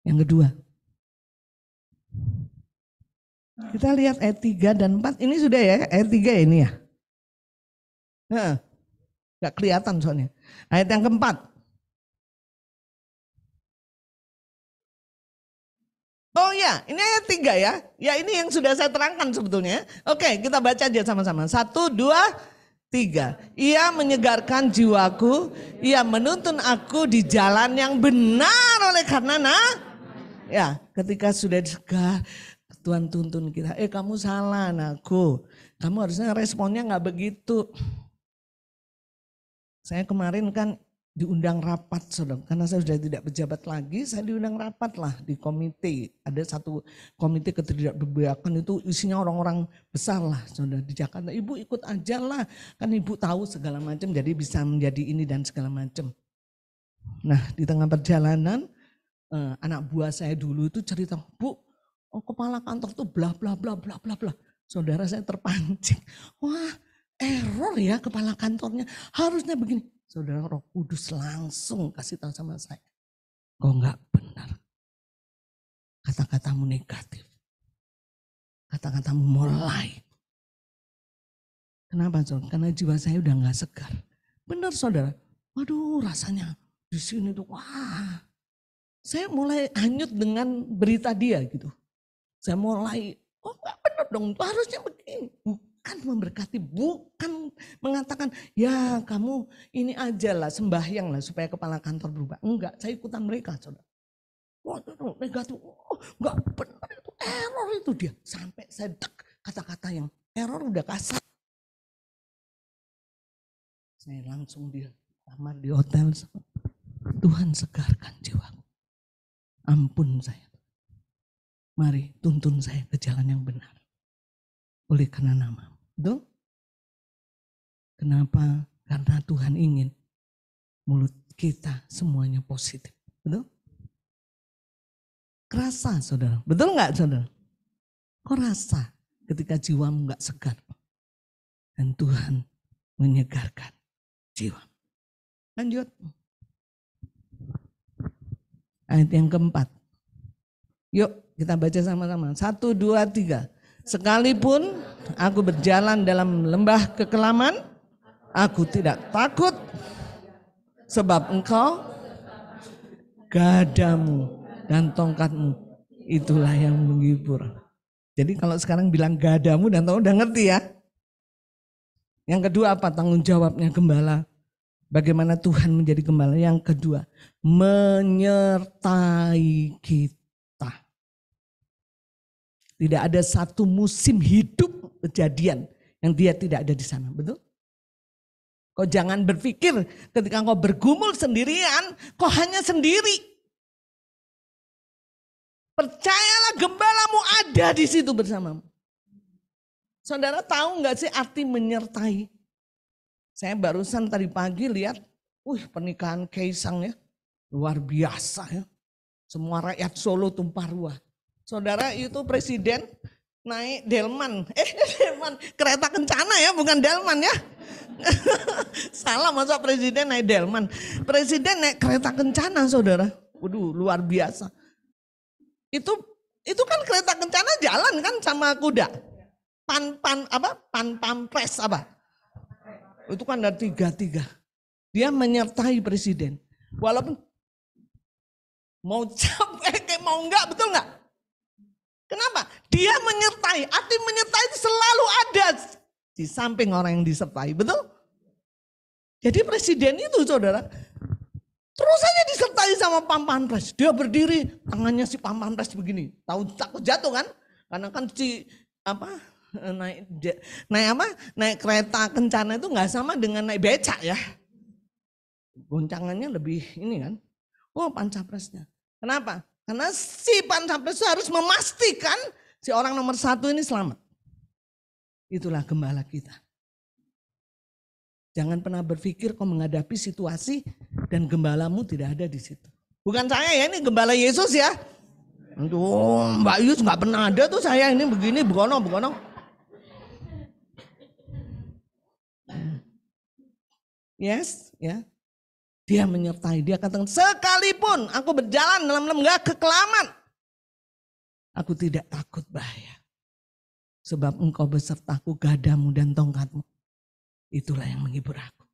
Yang kedua, Kita lihat ayat 3 dan 4. Ini sudah ya, ayat 3 ini ya. Gak kelihatan soalnya. Ayat yang keempat. Oh ya, ini ayat 3 ya. Ya ini yang sudah saya terangkan sebetulnya. Oke, kita baca aja sama-sama. 1, 2, 3. Ia menyegarkan jiwaku, ia menuntun aku di jalan yang benar oleh karena ya, ketika sudah disegar, Tuhan tuntun kita. Kamu salah anakku. Kamu harusnya responnya gak begitu. Saya kemarin kan diundang rapat, saudara. Karena saya sudah tidak pejabat lagi, saya diundang rapat lah di komite. Ada satu komite ketidakberpihakan itu isinya orang-orang besar lah, saudara, di Jakarta. Ibu ikut aja lah, kan ibu tahu segala macam, jadi bisa menjadi ini dan segala macam. Nah, di tengah perjalanan, anak buah saya dulu itu cerita, Bu, kepala kantor tuh bla bla bla bla bla bla. Saudara, saya terpancing. Wah, error ya kepala kantornya. Harusnya begini. Saudara, Roh Kudus langsung kasih tahu sama saya. Kok enggak benar. Kata-katamu negatif. Kata-katamu mulai. Kenapa, saudara? Karena jiwa saya udah enggak segar. Benar, saudara. Waduh, rasanya di sini tuh wah. Saya mulai hanyut dengan berita dia gitu. Saya mulai, oh enggak benar dong, harusnya begini. Bukan memberkati, bukan mengatakan ya kamu ini aja lah sembahyang lah supaya kepala kantor berubah. Enggak, saya ikutan mereka, saudara. Wah itu negatif, enggak benar itu error itu dia. Sampai saya kata-kata yang error udah kasar. Saya langsung di kamar di hotel, Tuhan segarkan jiwaku. Ampun saya. Mari tuntun saya ke jalan yang benar. Oleh karena nama. Betul? Kenapa? Karena Tuhan ingin mulut kita semuanya positif. Betul? Kerasa, saudara. Betul nggak, saudara? Kok rasa ketika jiwamu nggak segar? Dan Tuhan menyegarkan jiwa. Lanjut. Ayat yang keempat. Yuk kita baca sama-sama. 1, 2, 3. Sekalipun aku berjalan dalam lembah kekelaman, aku tidak takut sebab engkau gadamu dan tongkatmu itulah yang menghibur. Jadi kalau sekarang bilang gadamu dan tongkat udah ngerti ya. Yang kedua apa tanggung jawabnya gembala? Bagaimana Tuhan menjadi gembala? Yang kedua, menyertai kita. Tidak ada satu musim hidup kejadian yang dia tidak ada di sana, betul? Kau jangan berpikir ketika kau bergumul sendirian, kau hanya sendiri. Percayalah gembalamu ada di situ bersamamu. Saudara tahu nggak sih arti menyertai? Saya barusan tadi pagi lihat, pernikahan Kaisang ya, luar biasa ya. Semua rakyat Solo tumpah ruah. Saudara itu presiden naik delman, kereta kencana ya, bukan delman ya. Salah masa presiden naik delman. Presiden naik kereta kencana, saudara. Waduh, luar biasa. Itu kan kereta kencana jalan kan sama kuda. Pampres apa? Itu kan ada 3. Dia menyertai presiden. Walaupun mau capek mau enggak, betul enggak? Kenapa? Dia menyertai. Arti menyertai itu selalu ada di samping orang yang disertai. Betul? Jadi presiden itu, saudara, terus saja disertai sama Pampres. Dia berdiri, tangannya si Pampres begini. Tahu takut jatuh kan? Karena kan naik kereta kencana itu nggak sama dengan naik becak ya. Goncangannya lebih ini kan. Pancapresnya. Kenapa? Karena si Pampres harus memastikan si orang nomor 1 ini selamat. Itulah gembala kita. Jangan pernah berpikir kau menghadapi situasi dan gembalamu tidak ada di situ. Bukan saya ya, ini gembala Yesus ya. Mbak Yus nggak pernah ada tuh saya ini begini begono. Yes, ya. Dia menyertai, dia katakan sekalipun aku berjalan dalam lembah kekelaman, aku tidak takut bahaya. Sebab engkau besertaku, gadamu dan tongkatmu. Itulah yang menghibur aku.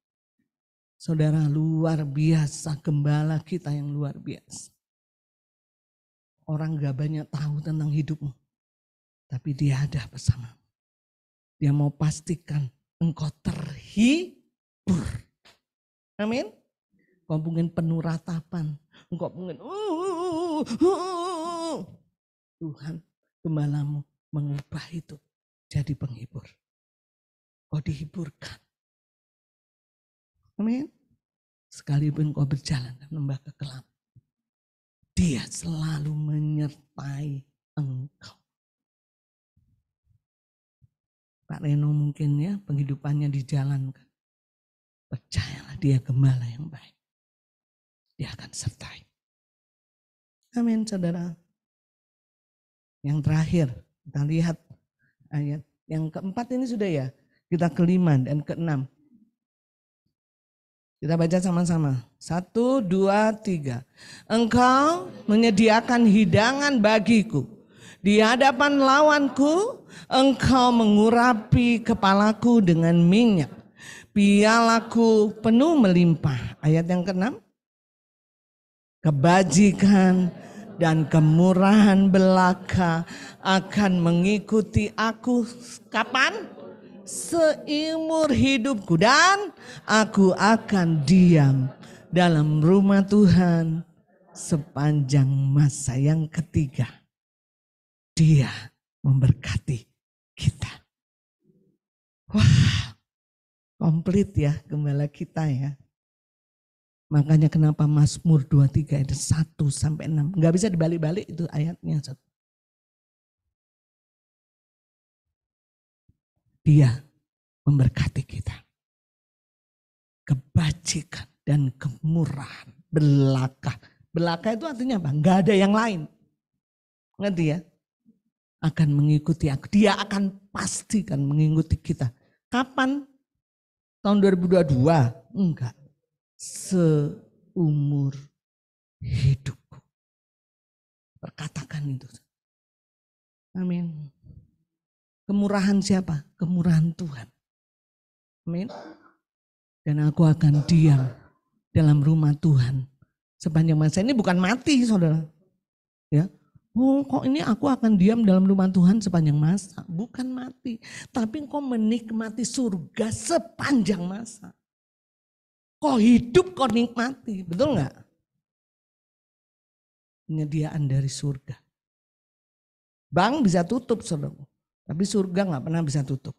Saudara, luar biasa, gembala kita yang luar biasa. Orang gak banyak tahu tentang hidupmu. Tapi dia ada bersama. Dia mau pastikan engkau terhibur. Amin. Engkau mungkin penuh ratapan. Engkau mungkin Tuhan gembalamu mengubah itu jadi penghibur. Kau dihiburkan. Amin. Sekalipun kau berjalan dan lembah kekelaman, dia selalu menyertai engkau. Pak Reno mungkin ya penghidupannya dijalankan. Percayalah dia gembala yang baik. Dia akan sertai. Amin saudara. Yang terakhir kita lihat ayat yang keempat ini sudah ya. Kita kelima dan keenam. Kita baca sama-sama. 1, 2, 3. Engkau menyediakan hidangan bagiku. Di hadapan lawanku, engkau mengurapi kepalaku dengan minyak. Pialaku penuh melimpah. Ayat yang ke-6. Kebajikan dan kemurahan belaka akan mengikuti aku. Kapan? Seumur hidupku, dan aku akan diam dalam rumah Tuhan sepanjang masa. Yang ketiga, dia memberkati kita. Wah, komplit ya gembala kita ya. Makanya kenapa Mazmur 23 ayat 1 sampai 6. Enggak bisa dibalik-balik itu ayatnya. Dia memberkati kita. Kebajikan dan kemurahan. Belaka. Belaka itu artinya apa? Enggak ada yang lain. Ngerti ya? Akan mengikuti aku. Dia akan pastikan mengikuti kita. Kapan? Tahun 2022? Enggak. Seumur hidupku. Perkatakan itu. Amin. Kemurahan siapa? Kemurahan Tuhan. Amin. Dan aku akan diam dalam rumah Tuhan sepanjang masa. Ini bukan mati saudara. Ya. Oh kok ini aku akan diam dalam rumah Tuhan sepanjang masa. Bukan mati. Tapi kau menikmati surga sepanjang masa. Kau hidup kau nikmati. Betul enggak? Penyediaan dari surga. Bank bisa tutup saudara. Tapi surga nggak pernah bisa tutup.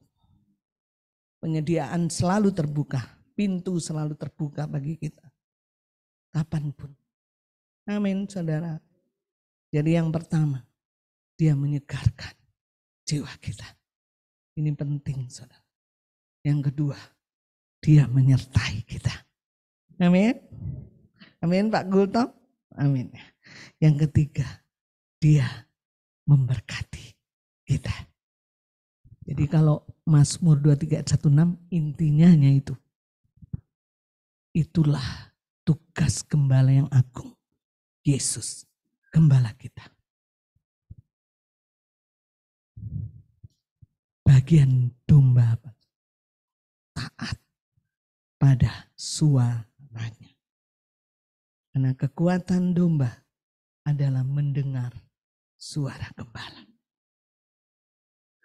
Penyediaan selalu terbuka. Pintu selalu terbuka bagi kita. Kapanpun. Amin saudara. Jadi yang pertama. Dia menyegarkan jiwa kita. Ini penting saudara. Yang kedua. Dia menyertai kita. Amin. Amin Pak Gultom. Amin. Yang ketiga. Dia memberkati kita. Jadi kalau Mazmur 23 ayat 16 intinya hanya itu. Itulah tugas gembala yang agung. Yesus, gembala kita. Bagian domba apa? Taat pada suaranya. Karena kekuatan domba adalah mendengar suara gembala.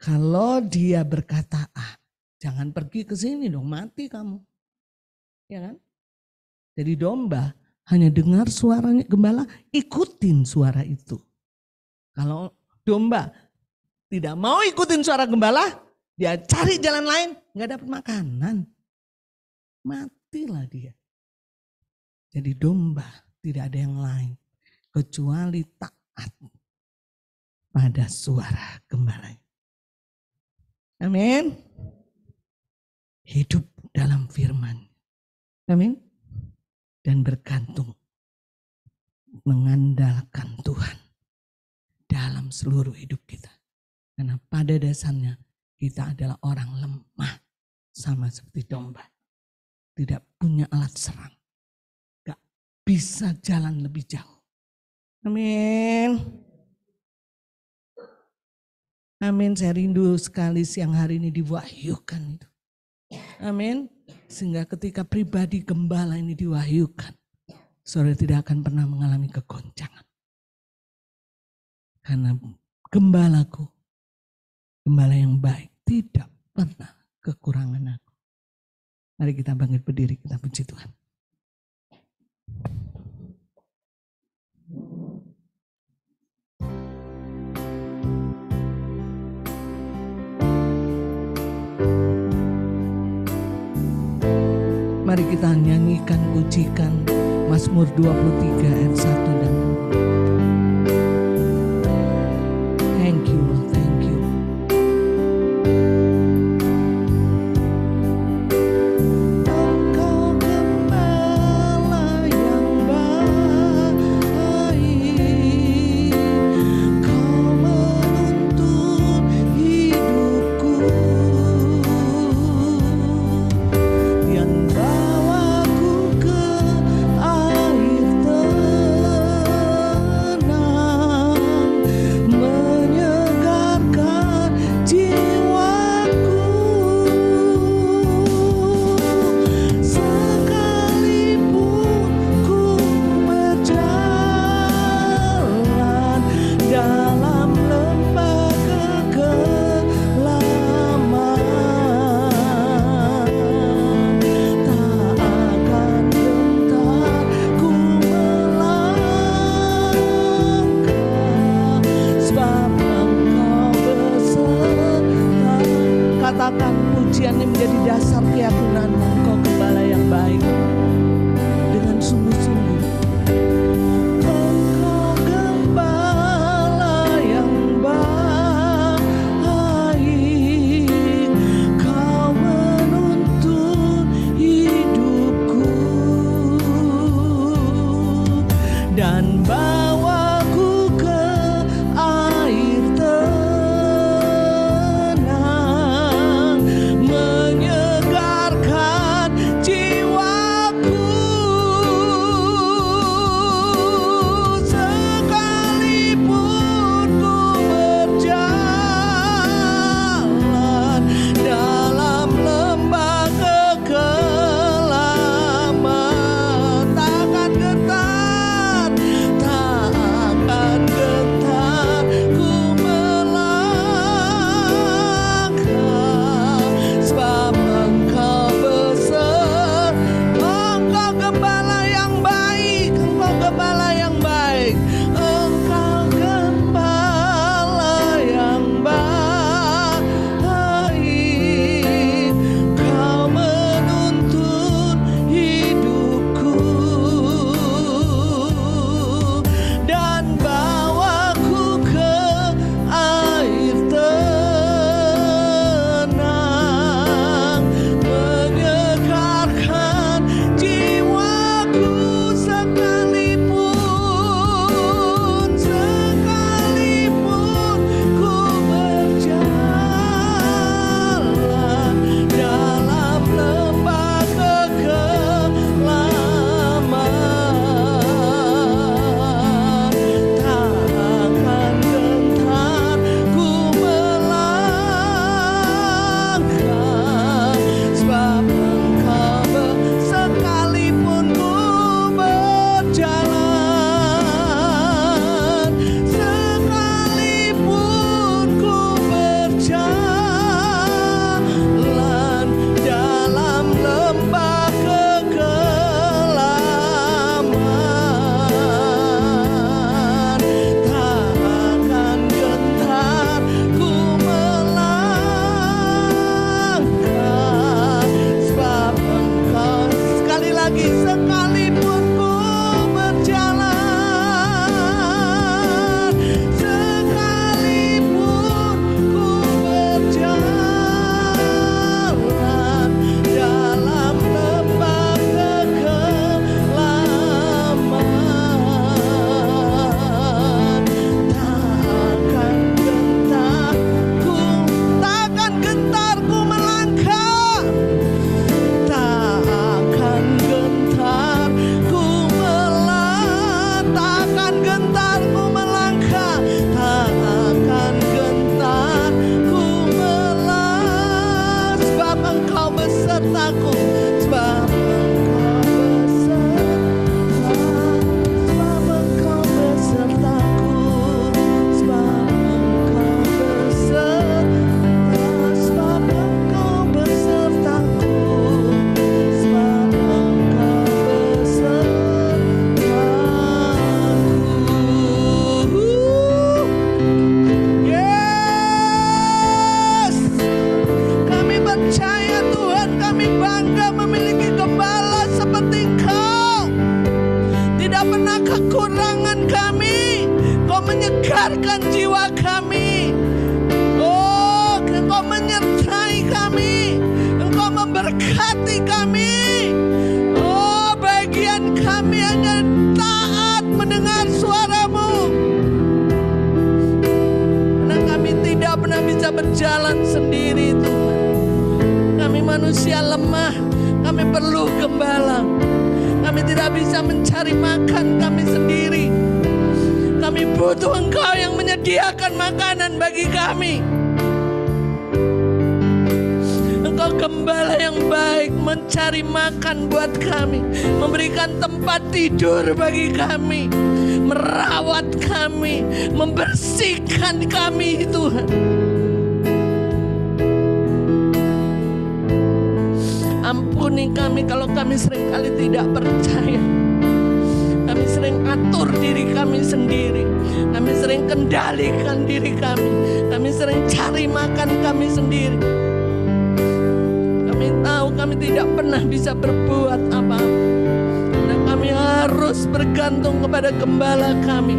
Kalau dia berkata, jangan pergi ke sini dong, mati kamu. Ya kan? Jadi domba hanya dengar suaranya gembala, ikutin suara itu. Kalau domba tidak mau ikutin suara gembala, dia cari jalan lain, nggak dapat makanan. Matilah dia. Jadi domba tidak ada yang lain kecuali taat pada suara gembala. Amin. Hidup dalam firman. Amin. Dan bergantung. Mengandalkan Tuhan. Dalam seluruh hidup kita. Karena pada dasarnya kita adalah orang lemah. Sama seperti domba. Tidak punya alat serang. Gak bisa jalan lebih jauh. Amin. Amin, saya rindu sekali siang hari ini diwahyukan itu. Amin, sehingga ketika pribadi gembala ini diwahyukan, saudara tidak akan pernah mengalami kegoncangan. Karena gembalaku, gembala yang baik, tidak pernah kekurangan aku. Mari kita bangkit berdiri, kita puji Tuhan. Mari kita nyanyikan, pujikan Mazmur 23 ayat 1 dan 2. Thank you, Lord, thank you. Engkau gembala yang baik, Kau menuntun hidupku. Yang bawaku ke air menyegarkan jiwa kami. Oh, Engkau menyertai kami, Engkau memberkati kami. Oh, bagian kami hanya taat mendengar suara-Mu. Karena kami tidak pernah bisa berjalan sendiri, Tuhan. Kami manusia lemah, kami perlu gembala. Kami tidak bisa mencari makan kami sendiri. Kami butuh Engkau yang menyediakan makanan bagi kami. Engkau gembala yang baik, mencari makan buat kami, memberikan tempat tidur bagi kami, merawat kami, membersihkan kami, Tuhan. Ampuni kami kalau kami seringkali tidak percaya. Kami sering atur diri kami sendiri. Kami sering kendalikan diri kami. Kami sering cari makan kami sendiri. Kami tahu kami tidak pernah bisa berbuat apa-apa. Karena kami harus bergantung kepada gembala kami.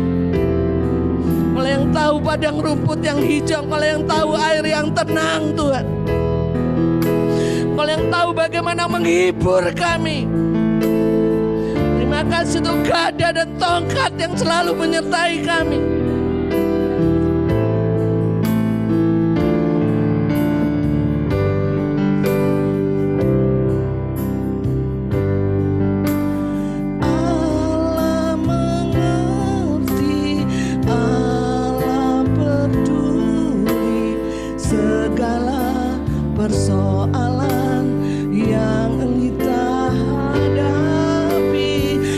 Kalau yang tahu padang rumput yang hijau, kalau yang tahu air yang tenang, Tuhan. Kalau yang tahu bagaimana menghibur kami. Terima kasih untuk gada dan tongkat yang selalu menyertai kami. Allah mengerti, Allah peduli segala persoalan yang kita hadapi.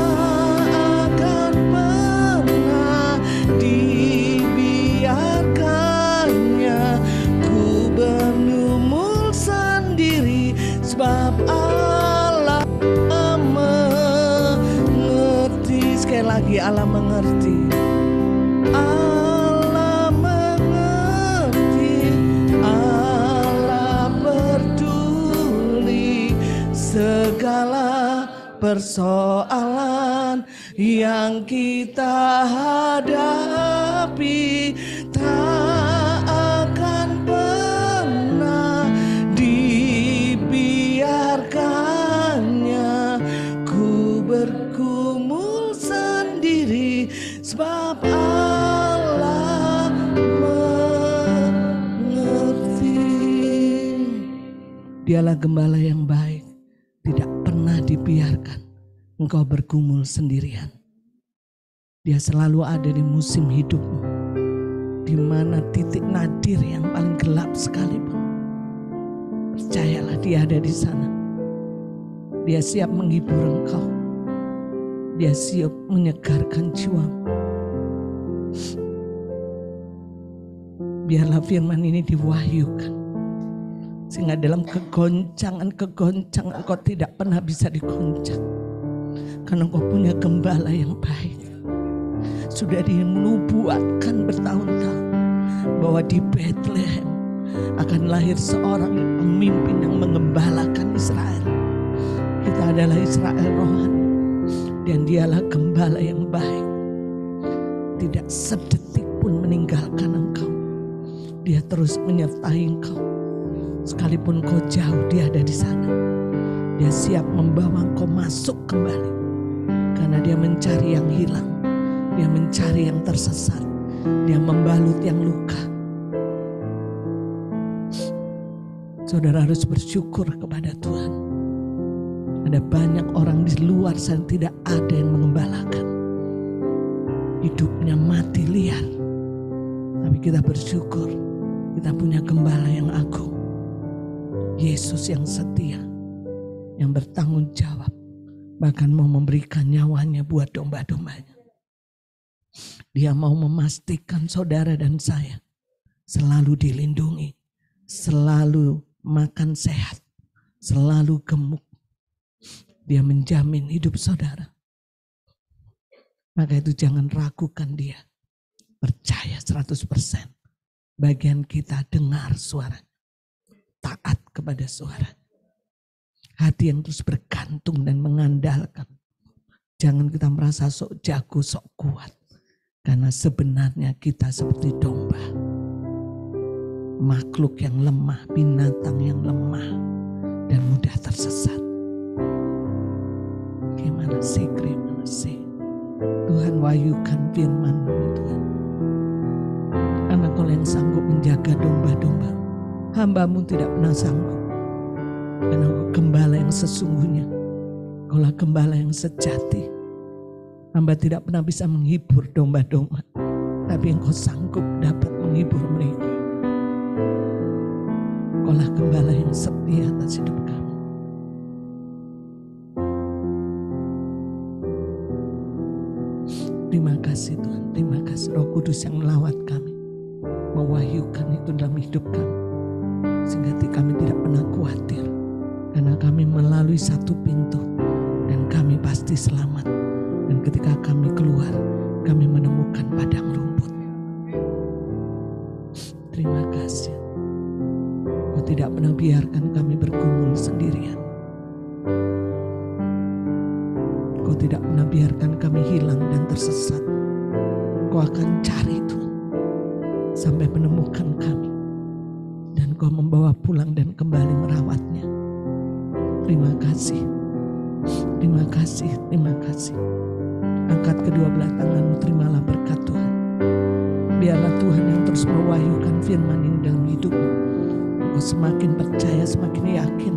Tak akan pernah dibiarkannya ku bergumul sendiri, sebab Allah mengerti. Sekali lagi, Allah mengerti. Allah mengerti, Allah peduli segala persoalan yang kita hadapi. Tak akan pernah dibiarkannya ku bergumul sendiri, sebab Allah mengerti. Dialah gembala yang baik, tidak pernah dibiarkan engkau bergumul sendirian. Dia selalu ada di musim hidupmu, di mana titik nadir yang paling gelap sekalipun. Percayalah, Dia ada di sana. Dia siap menghibur engkau. Dia siap menyegarkan jiwamu. Biarlah firman ini diwahyukan, sehingga dalam kegoncangan engkau tidak pernah bisa digoncang. Karena engkau punya gembala yang baik. Sudah dinubuatkan bertahun-tahun bahwa di Bethlehem akan lahir seorang pemimpin yang mengembalakan Israel. Kita adalah Israel rohani, dan Dialah gembala yang baik. Tidak sedetik pun meninggalkan engkau. Dia terus menyertai engkau. Sekalipun kau jauh, Dia ada di sana. Dia siap membawa engkau masuk kembali. Karena Dia mencari yang hilang. Dia mencari yang tersesat. Dia membalut yang luka. Saudara harus bersyukur kepada Tuhan. Ada banyak orang di luar sana tidak ada yang mengembalakan. Hidupnya mati liar. Tapi kita bersyukur, kita punya gembala yang agung. Yesus yang setia, yang bertanggung jawab, bahkan mau memberikan nyawanya buat domba-dombanya. Dia mau memastikan saudara dan saya selalu dilindungi, selalu makan sehat, selalu gemuk. Dia menjamin hidup saudara. Maka itu jangan ragukan Dia. Percaya 100%. Bagian kita dengar suara, taat kepada suara. Hati yang terus bergantung dan mengandalkan. Jangan kita merasa sok jago, sok kuat. Karena sebenarnya kita seperti domba, makhluk yang lemah, binatang yang lemah dan mudah tersesat. Gimana sih? Tuhan, wahyukan firman-Mu Tuhan. Karena Kau yang sanggup menjaga domba-domba. Hamba-Mu tidak pernah sanggup. Karena Kau gembala yang sesungguhnya. Kaulah gembala yang sejati. Hamba tidak pernah bisa menghibur domba-domba. Tapi Engkau sanggup dapat menghibur mereka. Kaulah gembala yang setia atas hidup kami. Terima kasih Tuhan, terima kasih Roh Kudus yang melawat kami, mewahyukan itu dalam hidup kami, sehingga kami tidak pernah khawatir, karena kami melalui satu pintu dan kami pasti selamat. Dan ketika kami keluar, kami menemukan padang rumput. Terima kasih, Kau tidak pernah biarkan kami bergumul sendirian. Kau tidak pernah biarkan kami hilang dan tersesat. Kau akan cari Tuhan sampai menemukan kami. Dan Kau membawa pulang dan kembali merawatnya. Terima kasih. Terima kasih, terima kasih. Angkat kedua belah tanganmu, terimalah berkat Tuhan. Biarlah Tuhan yang terus mewahyukan firman ini dalam hidupmu. Kau semakin percaya, semakin yakin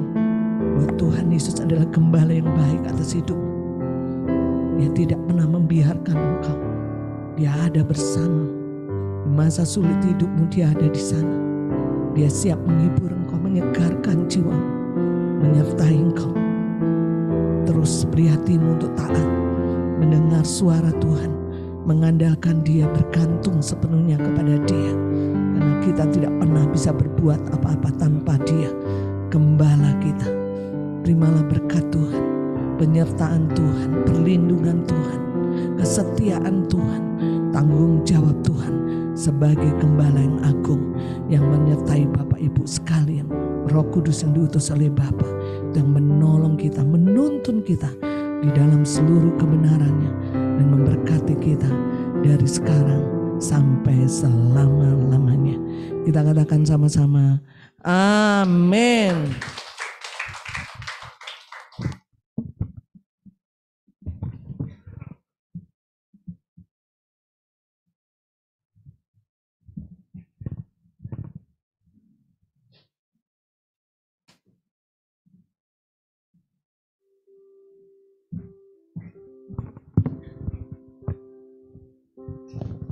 bahwa Tuhan Yesus adalah gembala yang baik atas hidupmu. Dia tidak pernah membiarkan engkau. Dia ada bersama. Di masa sulit hidupmu Dia ada di sana. Dia siap menghibur engkau, menyegarkan jiwamu, menyertai engkau. Terus beri hatimu untuk taat, mendengar suara Tuhan, mengandalkan Dia, bergantung sepenuhnya kepada Dia. Karena kita tidak pernah bisa berbuat apa-apa tanpa Dia, gembala kita. Terimalah berkat Tuhan, penyertaan Tuhan, perlindungan Tuhan, kesetiaan Tuhan, tanggung jawab Tuhan sebagai gembala yang agung yang menyertai Bapak Ibu sekalian. Roh Kudus yang diutus oleh Bapa yang menolong kita, menuntun kita di dalam seluruh kebenarannya dan memberkati kita dari sekarang sampai selama-lamanya. Kita katakan sama-sama, amin.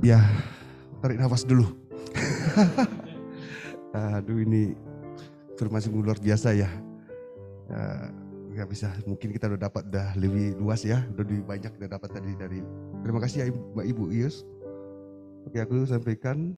Ya, tarik nafas dulu. Aduh, ini firman sungguh luar biasa ya. Gak bisa, mungkin kita udah dapat lebih luas ya, udah lebih banyak udah dapat tadi dari. Terima kasih ya Mbak Ibu Ius. Oke, aku sampaikan.